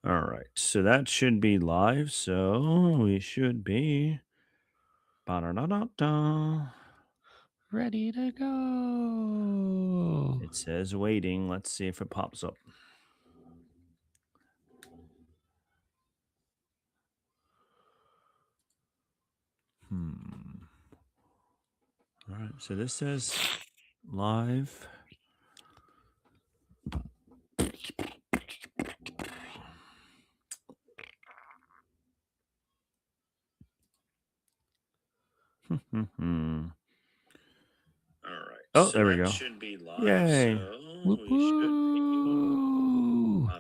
All right. So that should be live. So we should be. Ba-da-da-da-da. Ready to go. It says waiting. Let's see if it pops up. All right. So this says live. All right. Oh, so there we go. Should be live. Yay. Whoop, So we should woo. be.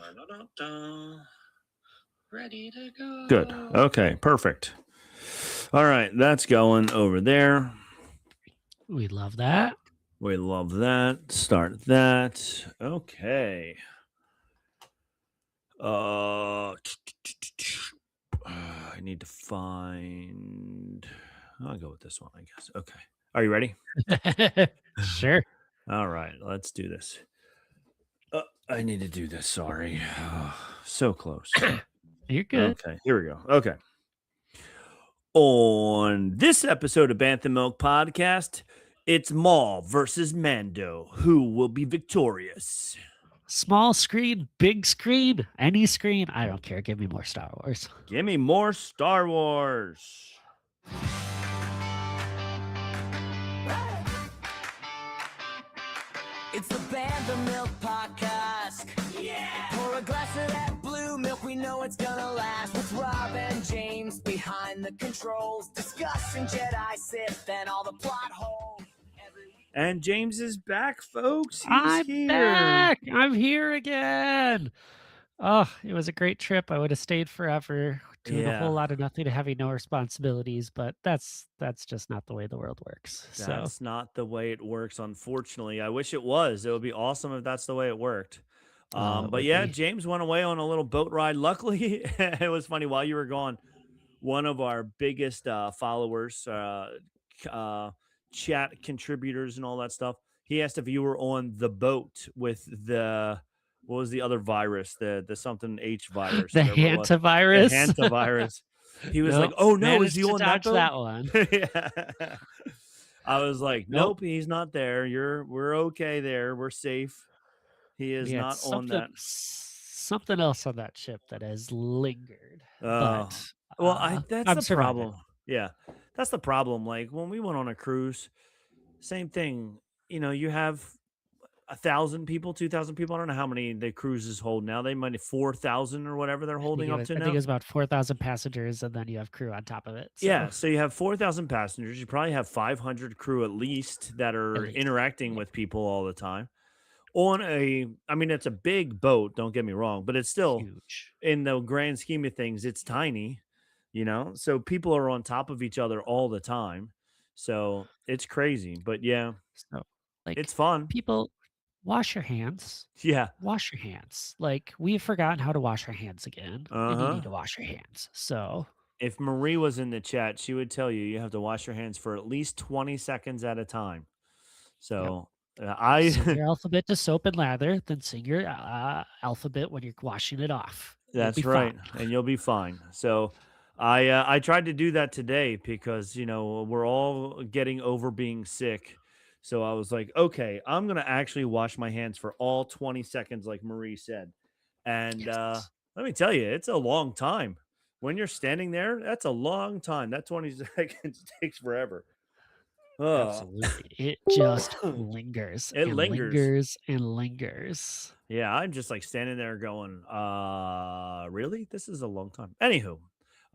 Ready to go. Good. Okay. Perfect. All right. That's going over there. We love that. We love that. Start that. Okay. I need to find. I'll go with this one, I guess. Okay. Are you ready? Sure. All right. Let's do this. I need to do this. Sorry. So close. You're good. Okay. Here we go. Okay. On this episode of Bantha Milk Podcast, it's Maul versus Mando. Who will be victorious? Small screen, big screen, any screen. I don't care. Give me more Star Wars. Give me more Star Wars. It's the Bantha Milk Podcast. Yeah! Pour a glass of that blue milk, we know it's gonna last. With Rob and James behind the controls, discussing Jedi, Sith, and all the plot holes. And James is back, folks. He's I'm here. back. I'm here again. Oh, it was a great trip. I would have stayed forever, doing a whole lot of nothing, having no responsibilities. But that's just not the way the world works. That's not the way it works, unfortunately. I wish it was. It would be awesome if that's the way it worked. But yeah, James went away on a little boat ride. Luckily, it was funny while you were gone. One of our biggest followers, chat contributors, and all that stuff. He asked if you were on the boat with the what was the other virus, the something H virus, the whatever it was. hantavirus. The hantavirus. He was like, Nope. "Oh no, is Managed he to on that dodge boat?" that one. Yeah. I was like, Nope. "Nope, he's not there. We're okay there. We're safe. He is Yeah, not it's on that." something else on that ship that has lingered. Oh, But well, that's I'm the surviving. problem. Yeah, that's the problem. Like when we went on a cruise, same thing. You have 1,000 people, 2,000 people. I don't know how many the cruises hold now. They might have 4,000 or whatever they're holding up to I think now. it was about 4,000 passengers, and then you have crew on top of it. So Yeah, so you have 4,000 passengers. You probably have 500 crew at least that at are least. interacting Yeah. with people all the time. I mean, it's a big boat, don't get me wrong, but it's still Huge. in the grand scheme of things, it's tiny, so people are on top of each other all the time. So it's crazy, but yeah, So, like, it's fun. people, wash your hands. Yeah. Wash your hands. Like, we've forgotten how to wash our hands again, and you need Uh-huh. to wash your hands. So, If Marie was in the chat, she would tell you have to wash your hands for at least 20 seconds at a time. yep. So Sing I your alphabet to soap and lather, then sing your alphabet when you're washing it off. You'll be That's right, fine. and you'll be fine. So, I tried to do that today because we're all getting over being sick. So I was like, okay, I'm gonna actually wash my hands for all 20 seconds, like Marie said. And Yes. let me tell you, it's a long time. When you're standing there, that's a long time. That 20 seconds takes forever. Oh, Absolutely. It just lingers it and lingers. lingers and lingers. Yeah, I'm just like standing there going, really? This is a long time. Anywho,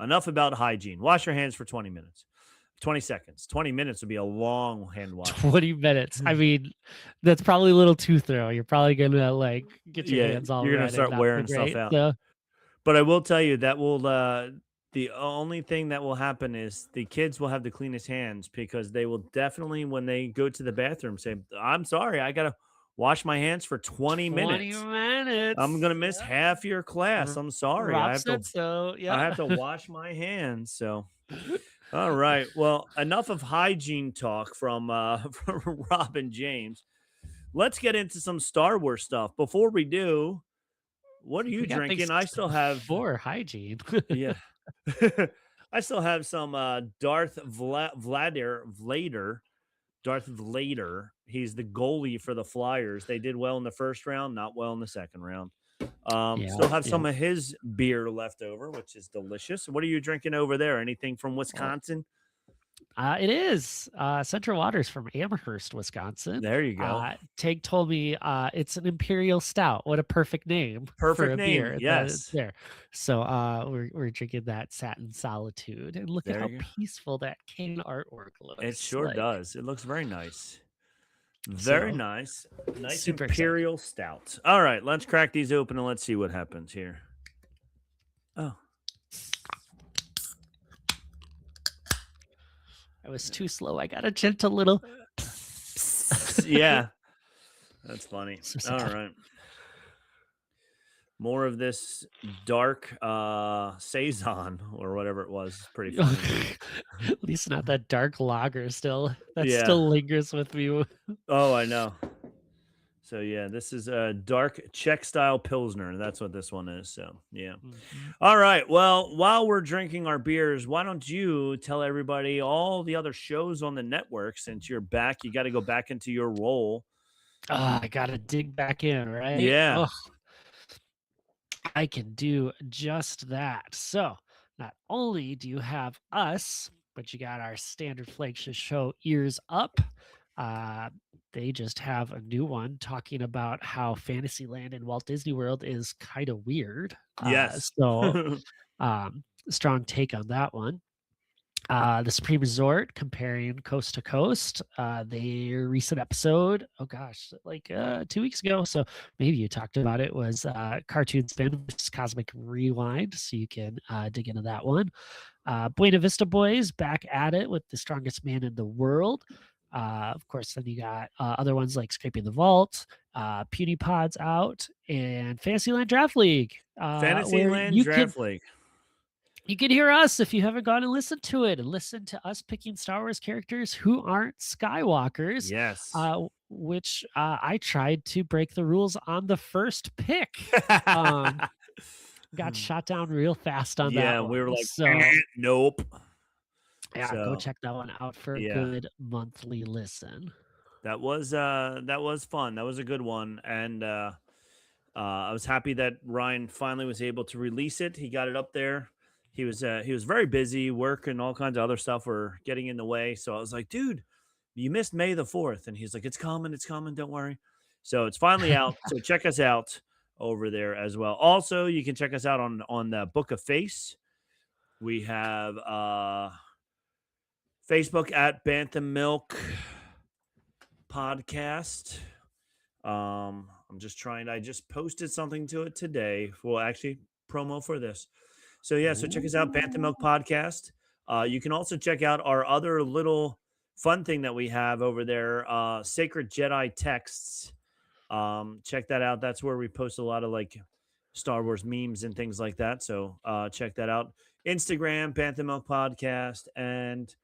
enough about hygiene. Wash your hands for 20 minutes, 20 seconds. 20 minutes would be a long hand wash. 20 minutes. I mean, that's probably a little too thorough. You're probably gonna like get your Yeah, hands all you're gonna red and start not feel wearing stuff great. out. So But I will tell you that the only thing that will happen is the kids will have the cleanest hands because they will definitely, when they go to the bathroom, say, I'm sorry, I gotta wash my hands for 20 20 minutes. I'm minutes. gonna miss Yeah. half your class. I'm sorry. Rob said so. I Yeah. have to wash my hands. So all right. Well, enough of hygiene talk from from Rob and James. Let's get into some Star Wars stuff. Before we do, what are you We got things drinking? I still have, for hygiene. yeah. I still have some Darth Vlader. He's the goalie for the Flyers. They did well in the first round, not well in the second round. Yeah, Still have yeah. some of his beer left over, which is delicious. What are you drinking over there? Anything from Well, Wisconsin? it is Central Waters from Amherst, Wisconsin. There you go. Tank told me it's an imperial stout. What a perfect name for Perfect a name. beer that it's Yes. there. So we're drinking that Satin Solitude, and look at There how you go. peaceful that can artwork It looks sure like. does. It looks very nice. Very So nice. Nice super excited. imperial stout. All right, let's crack these open and let's see what happens here. Oh, I was too slow. I got a gentle little. yeah. That's funny. So All sad. right. More of this dark saison or whatever it was. It's pretty funny. At least not that dark lager still. That Yeah. still lingers with me. Oh, I know. So yeah, this is a dark Czech style pilsner. That's what this one is. So yeah. Mhm. All right. Well, while we're drinking our beers, why don't you tell everybody all the other shows on the network since you're back? You got to go back into your role. I gotta dig back in, right? Yeah. Oh, I can do just that. So, not only do you have us, but you got our standard flagship show, Ears Up. Uh, they just have a new one talking about how Fantasyland in Walt Disney World is kind of weird. Yes. Strong take on that one. The Supreme Resort comparing coast to coast. Their recent episode, oh gosh, like 2 weeks ago. So maybe you talked about it, was Cartoon Spin versus Cosmic Rewind. So you can dig into that one. Buena Vista Boys back at it with the strongest man in the world. Of course, then you got other ones like Scraping the Vault, Puny Pods out, and Fantasyland Draft League, where Fantasyland Draft League. you can hear us if you haven't gone and listened to it, and listen to us picking Star Wars characters who aren't Skywalkers, Yes. which I tried to break the rules on the first pick. Got shot down real fast on Yeah, that we were one. like, So nope. yeah, go So check that one out for a yeah, good monthly listen. that was fun. That was a good one, and I was happy that Ryan finally was able to release it. He got it up there. He was very busy, work and all kinds of other stuff were getting in the way. So I was like, dude, you missed May the 4th. And he's like, it's coming, don't worry. So it's finally out. So check us out over there as well. Also, you can check us out on the Book of Face. We have Facebook at Bantam Milk Podcast. I just posted something to it today. Well, actually, promo for this. So yeah, so check us out, Bantam Milk Podcast. You can also check out our other little fun thing that we have over there, Sacred Jedi Texts. Check that out. That's where we post a lot of like Star Wars memes and things like that. So check that out. Instagram, Bantam Milk Podcast, and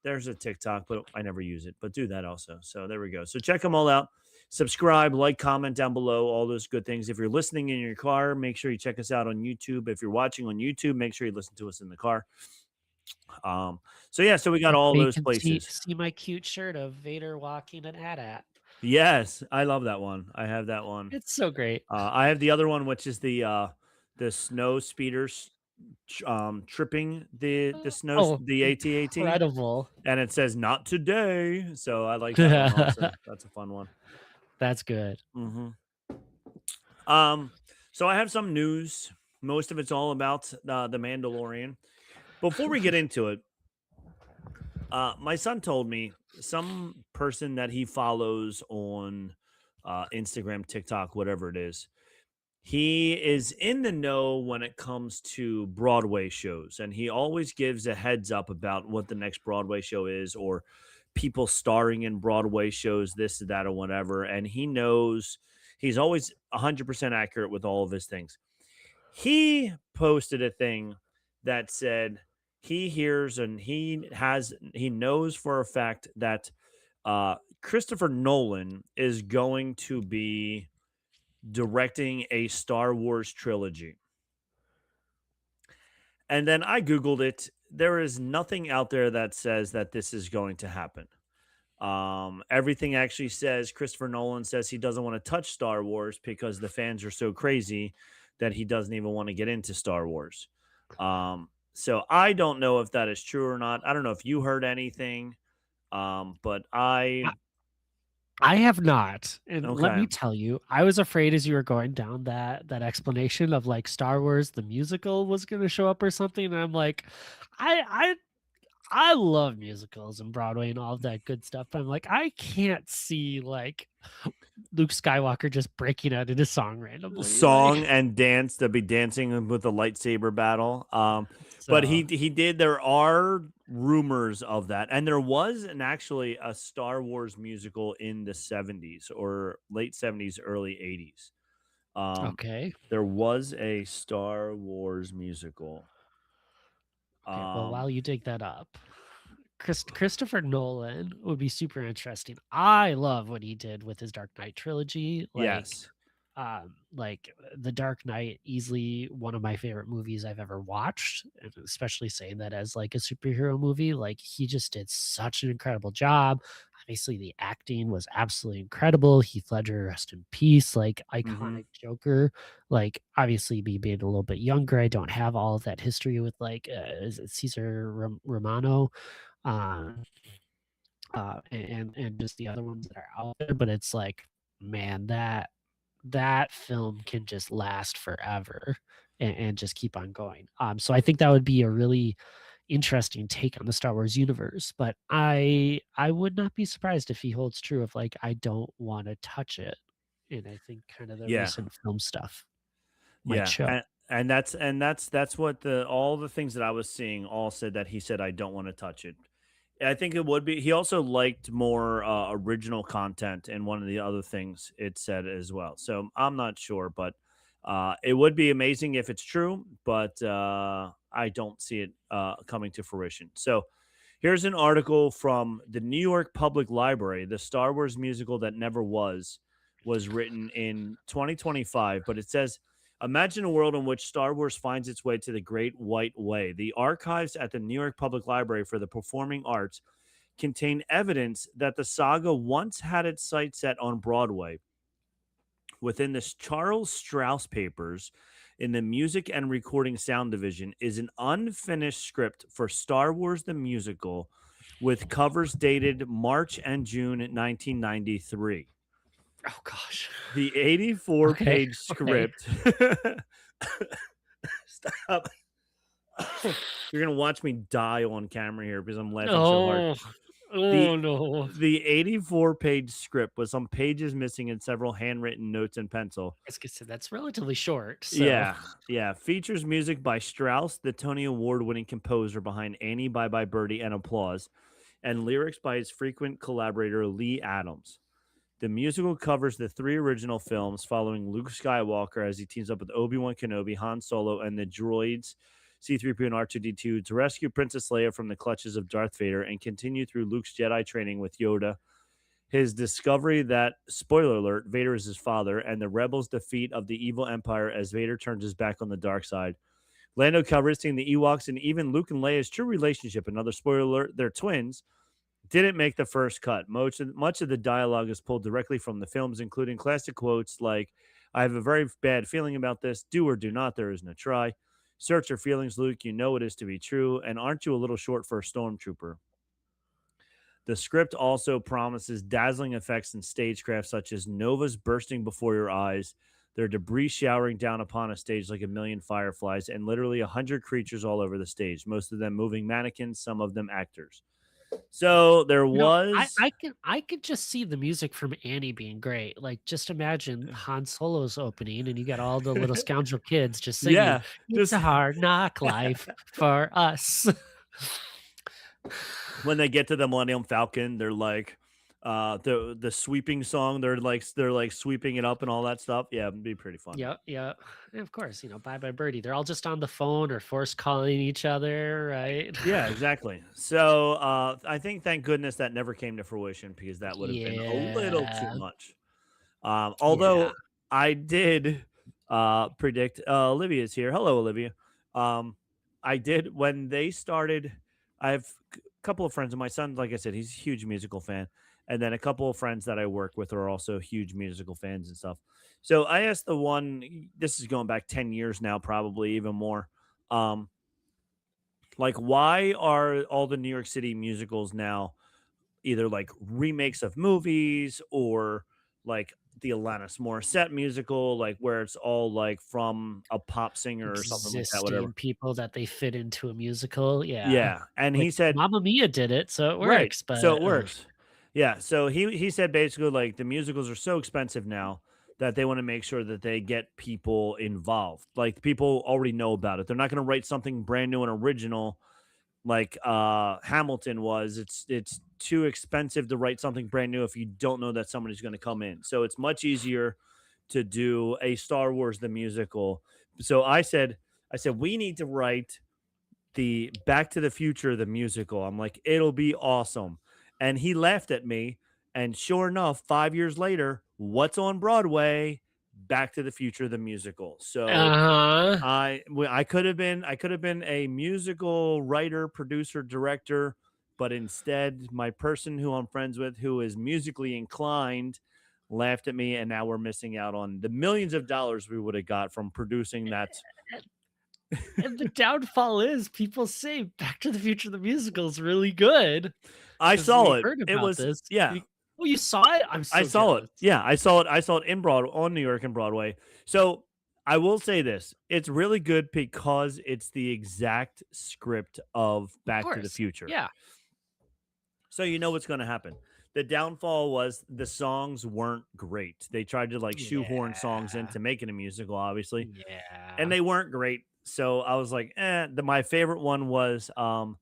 there's a TikTok, but I never use it. But do that also. So there we go. So check them all out. Subscribe, like, comment down below, all those good things. If you're listening in your car, make sure you check us out on YouTube. If you're watching on YouTube, make sure you listen to us in the car. So yeah, so we got all You those can places. see my cute shirt of Vader walking an AT-AT. Yes, I love that one. I have that one. It's so great. I have the other one, which is the snow speeders tripping the snow, the AT-AT, Incredible. and it says not today. So I like that one also. That's a fun one. That's good. Mm-hmm. So I have some news. Most of it's all about the Mandalorian. Before we get into it, my son told me some person that he follows on Instagram, TikTok, whatever it is. He is in the know when it comes to Broadway shows, and he always gives a heads up about what the next Broadway show is or people starring in Broadway shows, this, that, or whatever. And he knows he's always 100% accurate with all of his things. He posted a thing that said he hears and he knows for a fact that Christopher Nolan is going to be directing a Star Wars trilogy. And then I Googled it. There is nothing out there that says that this is going to happen. Everything actually says Christopher Nolan says he doesn't want to touch Star Wars because the fans are so crazy that he doesn't even want to get into Star Wars. So I don't know if that is true or not. I don't know if you heard anything. But I I have not, and let okay. me tell you, I was afraid as you were going down that explanation of, like, Star Wars the musical was gonna show up or something, and I'm like, I I love musicals and Broadway and all of that good stuff, but I'm like, I can't see, like, Luke Skywalker just breaking out into song randomly, like, Song and dance to be dancing with the lightsaber battle. But so he did. There are rumors of that, and there was an actually a Star Wars musical in the '70s or late '70s, early '80s. Um, okay. there was a Star Wars musical. Okay, well, Um, while you dig that up, Christopher Nolan would be super interesting. I love what he did with his Dark Knight trilogy. yes. The Dark Knight, easily one of my favorite movies I've ever watched, and especially saying that as like a superhero movie. Like he just did such an incredible job. Obviously, the acting was absolutely incredible. Heath Ledger, rest in peace. Like Hmm. iconic Joker. Like obviously, me being a little bit younger, I don't have all of that history with like is it Caesar Romano, um, and just the other ones that are out there. But it's like, man, that film can just last forever and just keep on going. So I think that would be a really interesting take on the Star Wars universe. But I would not be surprised if he holds true of like I don't want to touch it. And I think kind of the Yeah. recent film stuff might Yeah, show. and that's what the all the things that I was seeing all said that he said I don't want to touch it. I think it would be. He also liked more original content, and one of the other things it said as well. So I'm not sure, but it would be amazing if it's true. But I don't see it coming to fruition. So here's an article from the New York Public Library. The Star Wars musical that never was written in 2025, but it says, imagine a world in which Star Wars finds its way to the Great White Way. The archives at the New York Public Library for the Performing Arts contain evidence that the saga once had its sights set on Broadway. Within the Charles Strauss papers in the Music and Recording Sound Division is an unfinished script for Star Wars the Musical with covers dated March and June 1993. Oh gosh. The 84 Okay. page Okay. script. Stop. You're going to watch me die on camera here because I'm laughing so hard. Oh. The Oh no. the 84-page script with some pages missing and several handwritten notes in pencil. I was gonna say that's relatively short. So Yeah, yeah. Features music by Strauss, the Tony Award-winning composer behind Annie, Bye Bye Birdie, and Applause, and lyrics by his frequent collaborator Lee Adams. The musical covers the three original films following Luke Skywalker as he teams up with Obi-Wan Kenobi, Han Solo, and the droids C-3PO and R2-D2 to rescue Princess Leia from the clutches of Darth Vader and continue through Luke's Jedi training with Yoda, his discovery that, spoiler alert, Vader is his father, and the rebels' defeat of the evil Empire as Vader turns his back on the dark side. Lando Calrissian, the Ewoks, and even Luke and Leia's true relationship, another spoiler alert, they're twins, didn't make the first cut. Much of the dialogue is pulled directly from the films, including classic quotes like, I have a very bad feeling about this. Do or do not. There is no try. Search your feelings, Luke. You know it is to be true. And aren't you a little short for a stormtrooper? The script also promises dazzling effects in stagecraft, such as novas bursting before your eyes, their debris showering down upon a stage like a million fireflies, and literally 100 creatures all over the stage, most of them moving mannequins, some of them actors. So there you know, I was, I can I could just see the music from Annie being great. Like, just imagine Han Solo's opening, and you got all the little scoundrel kids just singing, yeah, "It's just a hard knock life for us." when they get to the Millennium Falcon, they're like, the sweeping song, they're like sweeping it up and all that stuff. Yeah, it'd be pretty fun. Yeah, yeah. And of course, Bye Bye Birdie. They're all just on the phone or force calling each other, right? Yeah, exactly. So I think thank goodness that never came to fruition because that would have been a little too Yeah. much. Yeah. Although I did predict Olivia's here. Hello, Olivia. Um, I did when they started. I have a couple of friends, and my son, like I said, he's a huge musical fan. And then a couple of friends that I work with are also huge musical fans and stuff. So I asked the one, this is going back 10 years now, probably even more. Um, like, why are all the New York City musicals now either like remakes of movies or like the Alanis Morissette musical, like where it's all like from a pop singer or something like that, whatever. Existing people that they fit into a musical, yeah. Yeah, and he Like, said, Mamma Mia did it, so it right, works, so but, it works. Yeah, so he said basically like the musicals are so expensive now that they want to make sure that they get people involved. Like people already know about it. They're not going to write something brand new and original like Hamilton was. It's too expensive to write something brand new if you don't know that somebody's going to come in. So it's much easier to do a Star Wars the musical. So I said we need to write the Back to the Future the musical. I'm like, it'll be awesome. And he laughed at me. And sure enough, 5 years later, what's on Broadway? Back to the Future the musical. So uh-huh. I could have been a musical writer, producer, director, but instead my person who I'm friends with who is musically inclined laughed at me, and now we're missing out on the millions of dollars we would have got from producing that. And the downfall is people say Back to the Future the musical is really good I because saw they it. heard It about was this. yeah. Oh, you saw it? I'm I so saw it. jealous. Yeah, I saw it. I saw it in Broad on New York and Broadway. So I will say this: it's really good because it's the exact script of Of Back to the course. Future. Yeah. So you know what's going to happen. The downfall was the songs weren't great. They tried to like shoehorn songs in Yeah. to make it a musical, obviously, and Yeah. they weren't great. So I was like, my favorite one was oh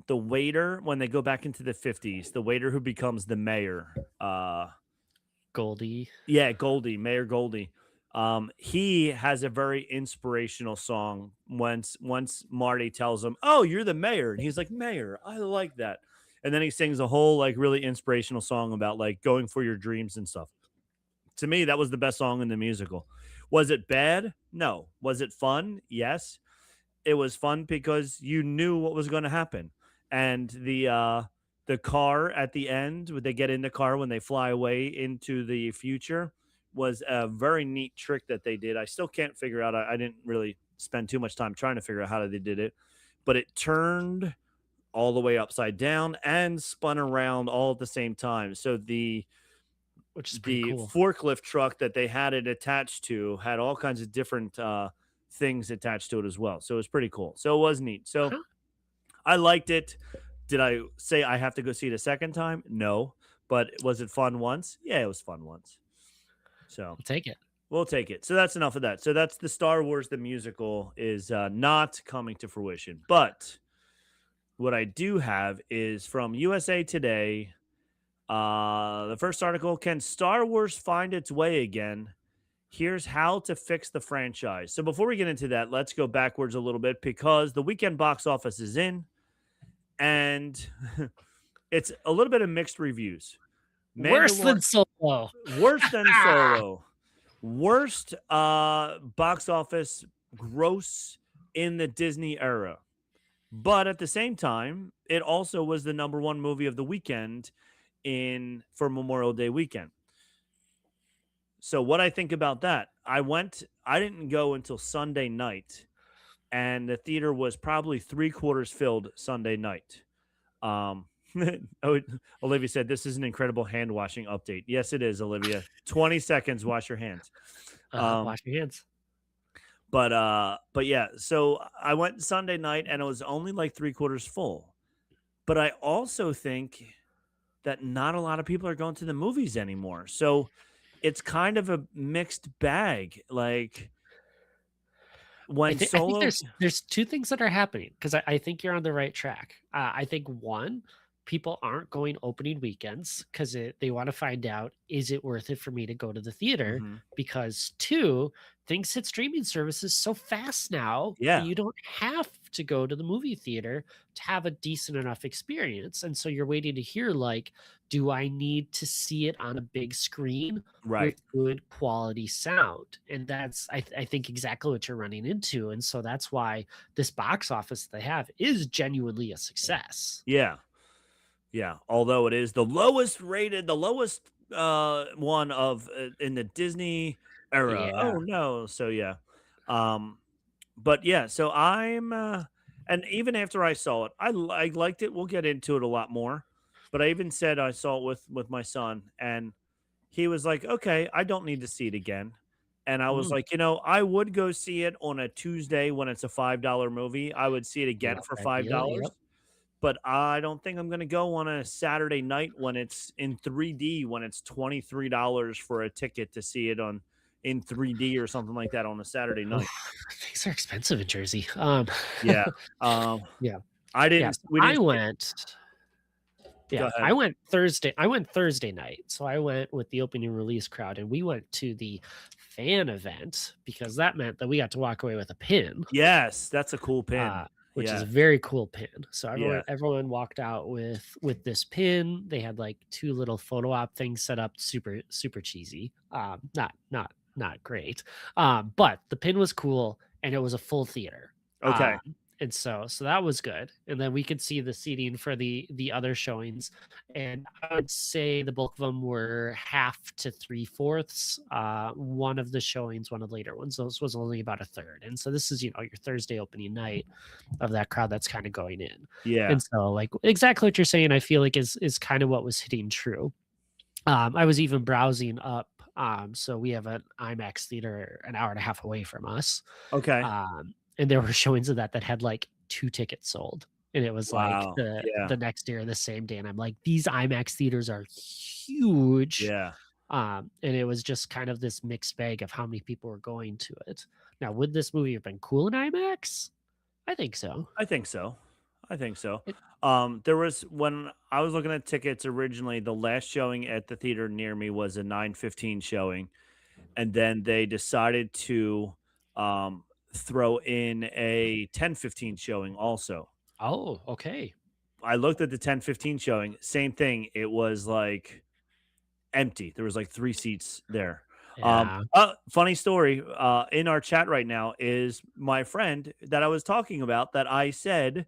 the waiter when they go back into the 50s, the waiter who becomes the mayor. Goldie. Yeah, Goldie, Mayor Goldie. He has a very inspirational song once Marty tells him, "Oh, you're the mayor," and he's like, "Mayor, I like that." And then he sings a whole like really inspirational song about like going for your dreams and stuff. To me, that was the best song in the musical. Was it bad? No. Was it fun? Yes. It was fun because you knew what was going to happen. And the car at the end, when they get in the car when they fly away into the future, was a very neat trick that they did. I still can't figure out. I didn't really spend too much time trying to figure out how they did it, but it turned all the way upside down and spun around all at the same time. So Which is pretty the cool. forklift truck that they had it attached to had all kinds of different things attached to it as well. So it was pretty cool. So it was neat. So Huh? I liked it. Did I say I have to go see it a second time? No. But was it fun once? Yeah, it was fun once. So I'll take it. we'll take it. So that's enough of that. So that's the Star Wars the musical is not coming to fruition. But what I do have is from USA Today. The first article: Can Star Wars find its way again? Here's how to fix the franchise. So before we get into that, let's go backwards a little bit because the weekend box office is in, and it's a little bit of mixed reviews. Worse Mandalorian than Solo. worse than Solo, worst box office gross in the Disney era. But at the same time, it also was the number one movie of the weekend in for Memorial Day weekend. So what I think about that, I didn't go until Sunday night, and the theater was probably three-quarters filled Sunday night. Um, oh, Olivia said this is an incredible hand washing update. Yes, it is, Olivia. 20 seconds, wash your hands. Wash your hands. But yeah, so I went Sunday night and it was only like three-quarters full. But I also think that not a lot of people are going to the movies anymore. So it's kind of a mixed bag. Like when I think Solo there's two things that are happening because I think you're on the right track. I think one, people aren't going opening weekends because they want to find out, is it worth it for me to go to the theater? Mhm. Because two, things hit streaming services so fast now that Yeah, you don't have to go to the movie theater to have a decent enough experience. And so you're waiting to hear, like, do I need to see it on a big screen with right. good quality sound? And that's, I think, exactly what you're running into. And so that's why this box office they have is genuinely a success. Yeah. Yeah, although it is the lowest rated, the lowest one of in the Disney era. Oh Yeah. no. So yeah. Um but yeah, so I'm and even after I saw it, I liked it. We'll get into it a lot more. But I even said I saw it with my son and he was like, "Okay, I don't need to see it again." And I was Mm, like, I would go see it on a Tuesday when it's a $5 movie. I would see it again not for ideal. $5, Yep. but I don't think I'm gonna go on a Saturday night when it's in 3D, when it's $23 for a ticket to see it on in 3D or something like that on a Saturday night. Things are expensive in Jersey. Yeah. Um, Yeah. I Yeah, didn't so we didn't see. Go ahead. I went Thursday night. So I went with the opening release crowd and we went to the fan event because that meant that we got to walk away with a pin. Yes, that's a cool pin. Which is a Yes. very cool pin. So Yeah. everyone walked out with this pin. They had like two little photo op things set up, super cheesy. Not great. But the pin was cool and it was a full theater. Okay. And so that was good. And then we could see the seating for the other showings. And I would say the bulk of them were half to three-fourths. One of the showings, one of the later ones, those was only about a third. And so this is, your Thursday opening night of that crowd that's kind of going in. Yeah. And so like exactly what you're saying, I feel like is kind of what was hitting true. I was even browsing up. So we have an IMAX theater an hour and a half away from us. Okay. And there were showings of that had like 2 tickets sold. And it was like Wow. the Yeah. next day or the same day. And I'm like, these IMAX theaters are huge. Yeah. And it was just kind of this mixed bag of how many people were going to it. Now, would this movie have been cool in IMAX? I think so. I think so. I think so. It, There was when I was looking at tickets originally, the last showing at the theater near me was a 9:15 showing, and then they decided to throw in a 10:15 showing also. oh, okay. I looked at the 10:15 showing, same thing. It was like empty. There was like 3 seats there. Yeah. Funny story, in our chat right now is my friend that I was talking about that I said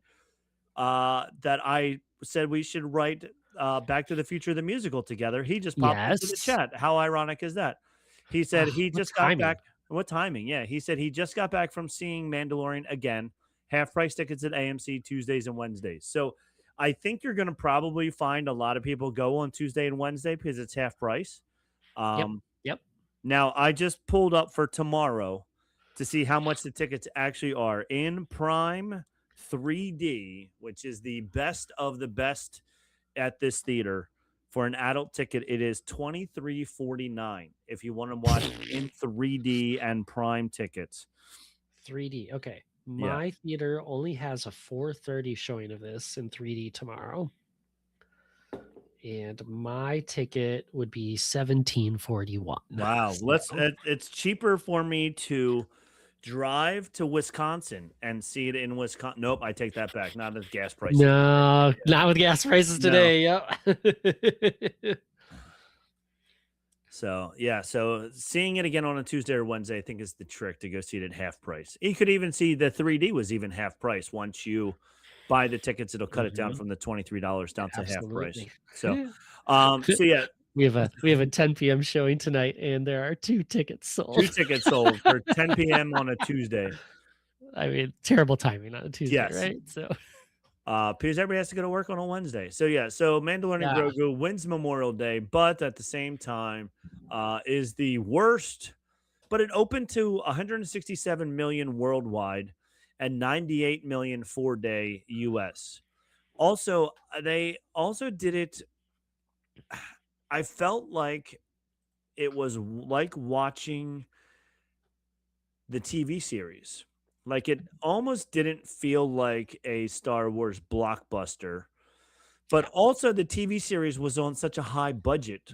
we should write Back to the Future the musical together. He just popped into the Yes. chat. How ironic is that? He said Ah, he what just got back. timing. What timing? Yeah, he said he just got back from seeing Mandalorian again. Half price tickets at AMC Tuesdays and Wednesdays. So I think you're going to probably find a lot of people go on Tuesday and Wednesday because it's half price. Yep. Um, Yep. Now I just pulled up for tomorrow to see how much the tickets actually are in Prime 3D, which is the best of the best at this theater. For an adult ticket, it is $23.49 if you want to watch it in 3D and Prime tickets. 3D. Okay. Yeah. My theater only has a 4:30 showing of this in 3D tomorrow. And my ticket would be 1741. Wow. So, It's cheaper for me to drive to Wisconsin and see it in Wisconsin. Nope, I take that back. Not as gas prices. no, not with gas prices No. today. Yep. So yeah, so seeing it again on a Tuesday or Wednesday, I think is the trick to go see it at half price. You could even see the 3D was even half price. Once you buy the tickets, it'll cut it down Mhm. from the $23 down to half price. Absolutely. So so yeah, We have a 10 p.m. showing tonight, and there are 2 tickets 2 sold. tickets sold for 10 p.m. on a Tuesday. I mean, terrible timing on a Tuesday, Yes. right? So Because everybody has to go to work on a Wednesday. So yeah, so Mandalorian and yeah. Grogu wins Memorial Day, but at the same time, is the worst. But it opened to 167 million worldwide and 98 million 4-day US. Also, they also did it. I felt like it was like watching the TV series. Like it almost didn't feel like a Star Wars blockbuster, but Yeah. also the TV series was on such a high budget.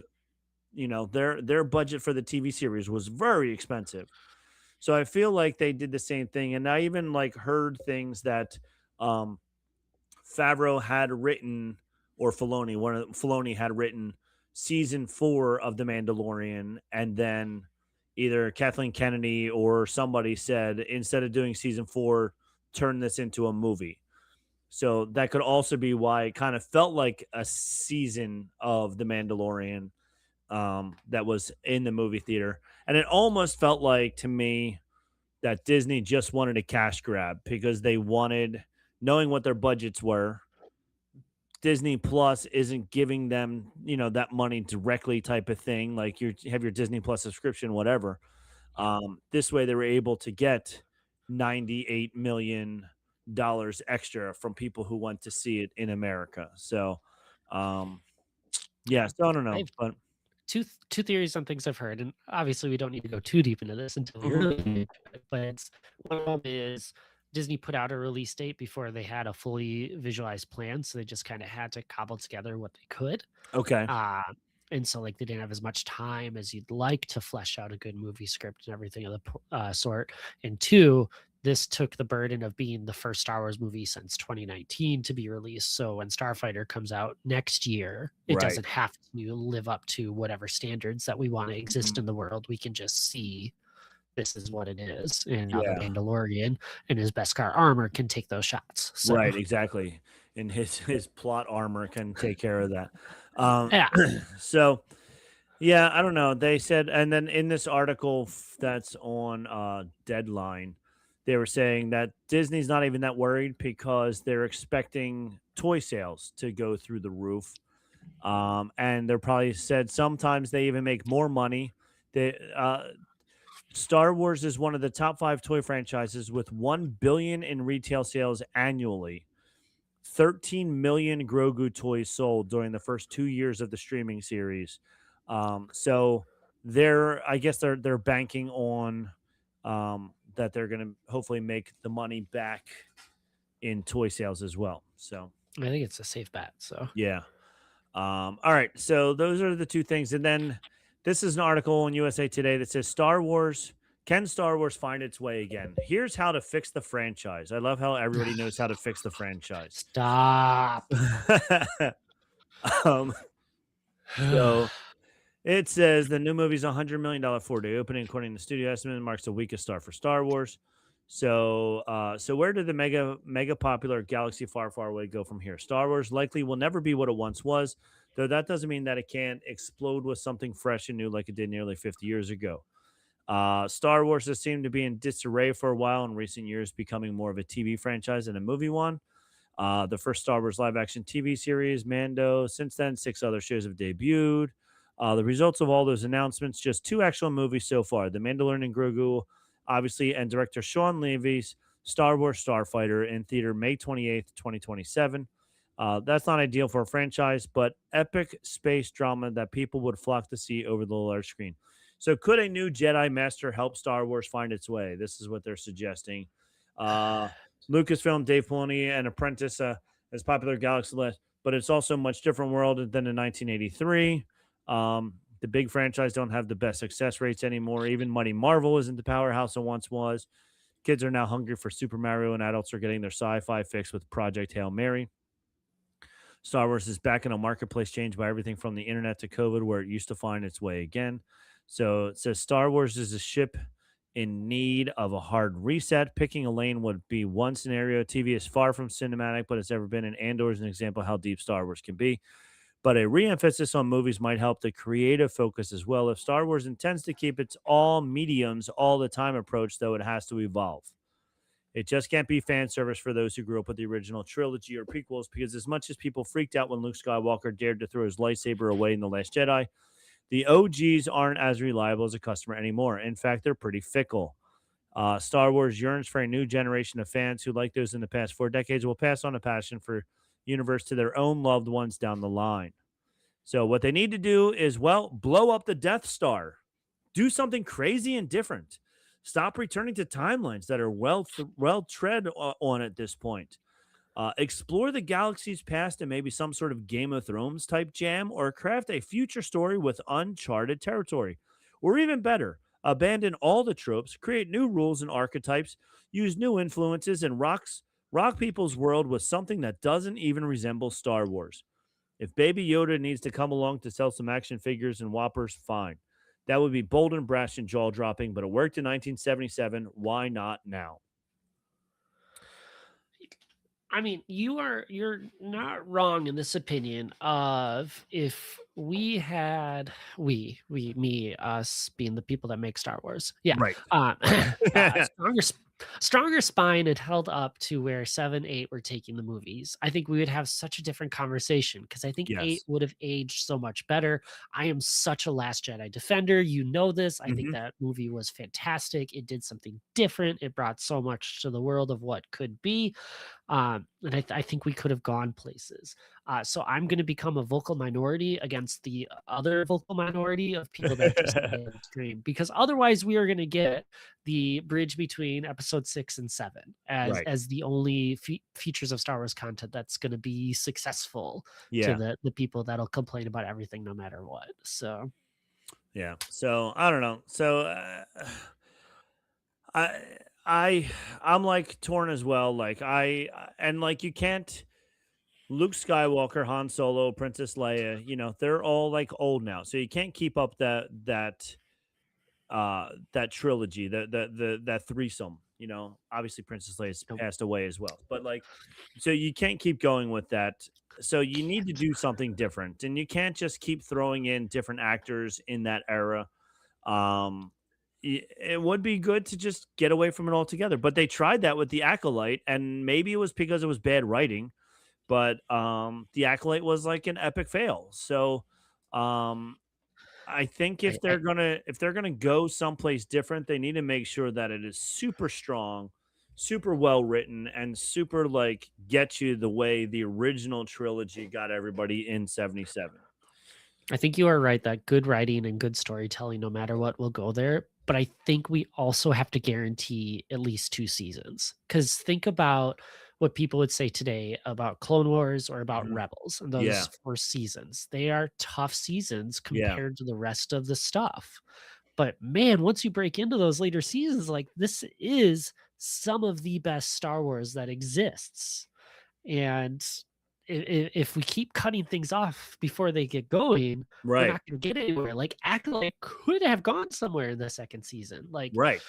Their budget for the TV series was very expensive. So I feel like they did the same thing, and I even like heard things that um, Favreau had written, or Filoni had written season 4 of The Mandalorian, and then either Kathleen Kennedy or somebody said instead of doing season 4, turn this into a movie. So that could also be why it kind of felt like a season of The Mandalorian that was in the movie theater. And it almost felt like to me that Disney just wanted a cash grab because they wanted, knowing what their budgets were, Disney Plus isn't giving them, that money directly type of thing. Like you have your Disney Plus subscription, whatever. This way they were able to get $98 million extra from people who went to see it in America. So, um, yeah, so I don't I know, have but two theories on things I've heard, and obviously we don't need to go too deep into this until we mhm. really get into it. But one of them is Disney put out a release date before they had a fully visualized plan, so they just kind of had to cobble together what they could. Okay, Uh, and so like they didn't have as much time as you'd like to flesh out a good movie script and everything of the sort. And two, this took the burden of being the first Star Wars movie since 2019 to be released. So when Starfighter comes out next year, it right. doesn't have to live up to whatever standards that we want to exist Mhm. in the world. We can just see this is what it is. And now the Yeah, Mandalorian and his Beskar armor can take those shots. So right, exactly. And his plot armor can take care of that. Um, yeah. so yeah, I don't know. They said, and then in this article that's on Deadline, they were saying that Disney's not even that worried because they're expecting toy sales to go through the roof. And they're probably said sometimes they even make more money. They Star Wars is one of the top 5 toy franchises with 1 billion in retail sales annually. 13 million Grogu toys sold during the first 2 years of the streaming series. So I guess they're banking on that they're going to hopefully make the money back in toy sales as well. So I think it's a safe bet. So yeah. All right. So those are the two things, and then this is an article in USA Today that says Can Star Wars find its way again? Here's how to fix the franchise. I love how everybody knows how to fix the franchise. stop. um, so it says the new movie's $100 million 4-day opening, according to studio estimate, marks the weakest start for Star Wars. So where did the mega popular Galaxy Far Far Away go from here? Star Wars likely will never be what it once was, though that doesn't mean that it can't explode with something fresh and new like it did nearly 50 years ago. Star Wars has seemed to be in disarray for a while in recent years, becoming more of a TV franchise than a movie one. The first Star Wars live action TV series, Mando. Since then, 6 other shows have debuted. The results of all those announcements, just 2 actual movies so far: The Mandalorian and Grogu, obviously, and director Sean Levy's Star Wars Starfighter in theater May 28th, 2027. That's not ideal for a franchise, but epic space drama that people would flock to see over the large screen. So, could a new Jedi Master help Star Wars find its way? This is what they're suggesting. Uh, Lucasfilm, Dave Filoni, and Apprentice as popular Galaxy list, but it's also a much different world than in 1983. The big franchise don't have the best success rates anymore. Even Mighty Marvel isn't the powerhouse it once was. Kids are now hungry for Super Mario, and adults are getting their sci-fi fix with Project Hail Mary. Star Wars is back in a marketplace changed by everything from the internet to COVID, where it used to find its way again. So it says Star Wars is a ship in need of a hard reset. Picking a lane would be one scenario. TV is far from cinematic, but it's ever been, and Andor is an example of how deep Star Wars can be. But a re-emphasis on movies might help the creative focus as well. If Star Wars intends to keep its all mediums all the time approach, though, it has to evolve. It just can't be fan service for those who grew up with the original trilogy or prequels, because as much as people freaked out when Luke Skywalker dared to throw his lightsaber away in The Last Jedi, the OGs aren't as reliable as a customer anymore. In fact, they're pretty fickle. Star Wars yearns for a new generation of fans who, like those in the past 4 decades, will pass on a passion for universe to their own loved ones down the line. So what they need to do is, well, blow up the Death Star. Do something crazy and different. Stop returning to timelines that are well tread on at this point. Explore the galaxy's past and maybe some sort of Game of Thrones type jam, or craft a future story with uncharted territory. Or even better, abandon all the tropes, create new rules and archetypes, use new influences, and rock people's world with something that doesn't even resemble Star Wars. If Baby Yoda needs to come along to sell some action figures and whoppers, fine. That would be bold and brash and jaw dropping, but it worked in 1977. Why not now? I mean, you're not wrong in this opinion of if we had we me us being the people that make Star Wars. Yeah. Right. Stronger stronger spine had held up to where 7, 8 were taking the movies. I think we would have such a different conversation because I think 8 Yes. would have aged so much better. I am such a Last Jedi defender. You know this. I think Hmm. that movie was fantastic. It did something different. It brought so much to the world of what could be. And I think we could have gone places. So I'm going to become a vocal minority against the other vocal minority of people that just say and scream, because otherwise we are going to get the bridge between episode 6 and 7 Right. as the only features of Star Wars content that's going to be successful to Yeah. the people that'll complain about everything no matter what. So Yeah. So I don't know. So I I I'm like torn as well. Like and like you can't Luke Skywalker, Han Solo, Princess Leia, they're all like old now. So you can't keep up that trilogy, that threesome. Obviously Princess Leia's nope. passed away as well. But like so you can't keep going with that. So you need to do something different. And you can't just keep throwing in different actors in that era. Um, it would be good to just get away from it altogether. But they tried that with the Acolyte, and maybe it was because it was bad writing. But the Acolyte was like an epic fail. So um, I think I if they're gonna go someplace different, they need to make sure that it is super strong, super well written, and super like get you the way the original trilogy got everybody in 77. I think you are right that good writing and good storytelling, no matter what, will go there. But I think we also have to guarantee at least 2 seasons. Because think about what people would say today about Clone Wars or about Mhm. Rebels and Yeah, those 4 seasons. They are tough seasons yeah, compared to the rest of the stuff. But man, once you break into those later seasons, like this is some of the best Star Wars that exists. And if we keep cutting things off before they get going, we're right, not gonna get anywhere. Like, Acolyte could have gone somewhere in the 2nd season. Like, right,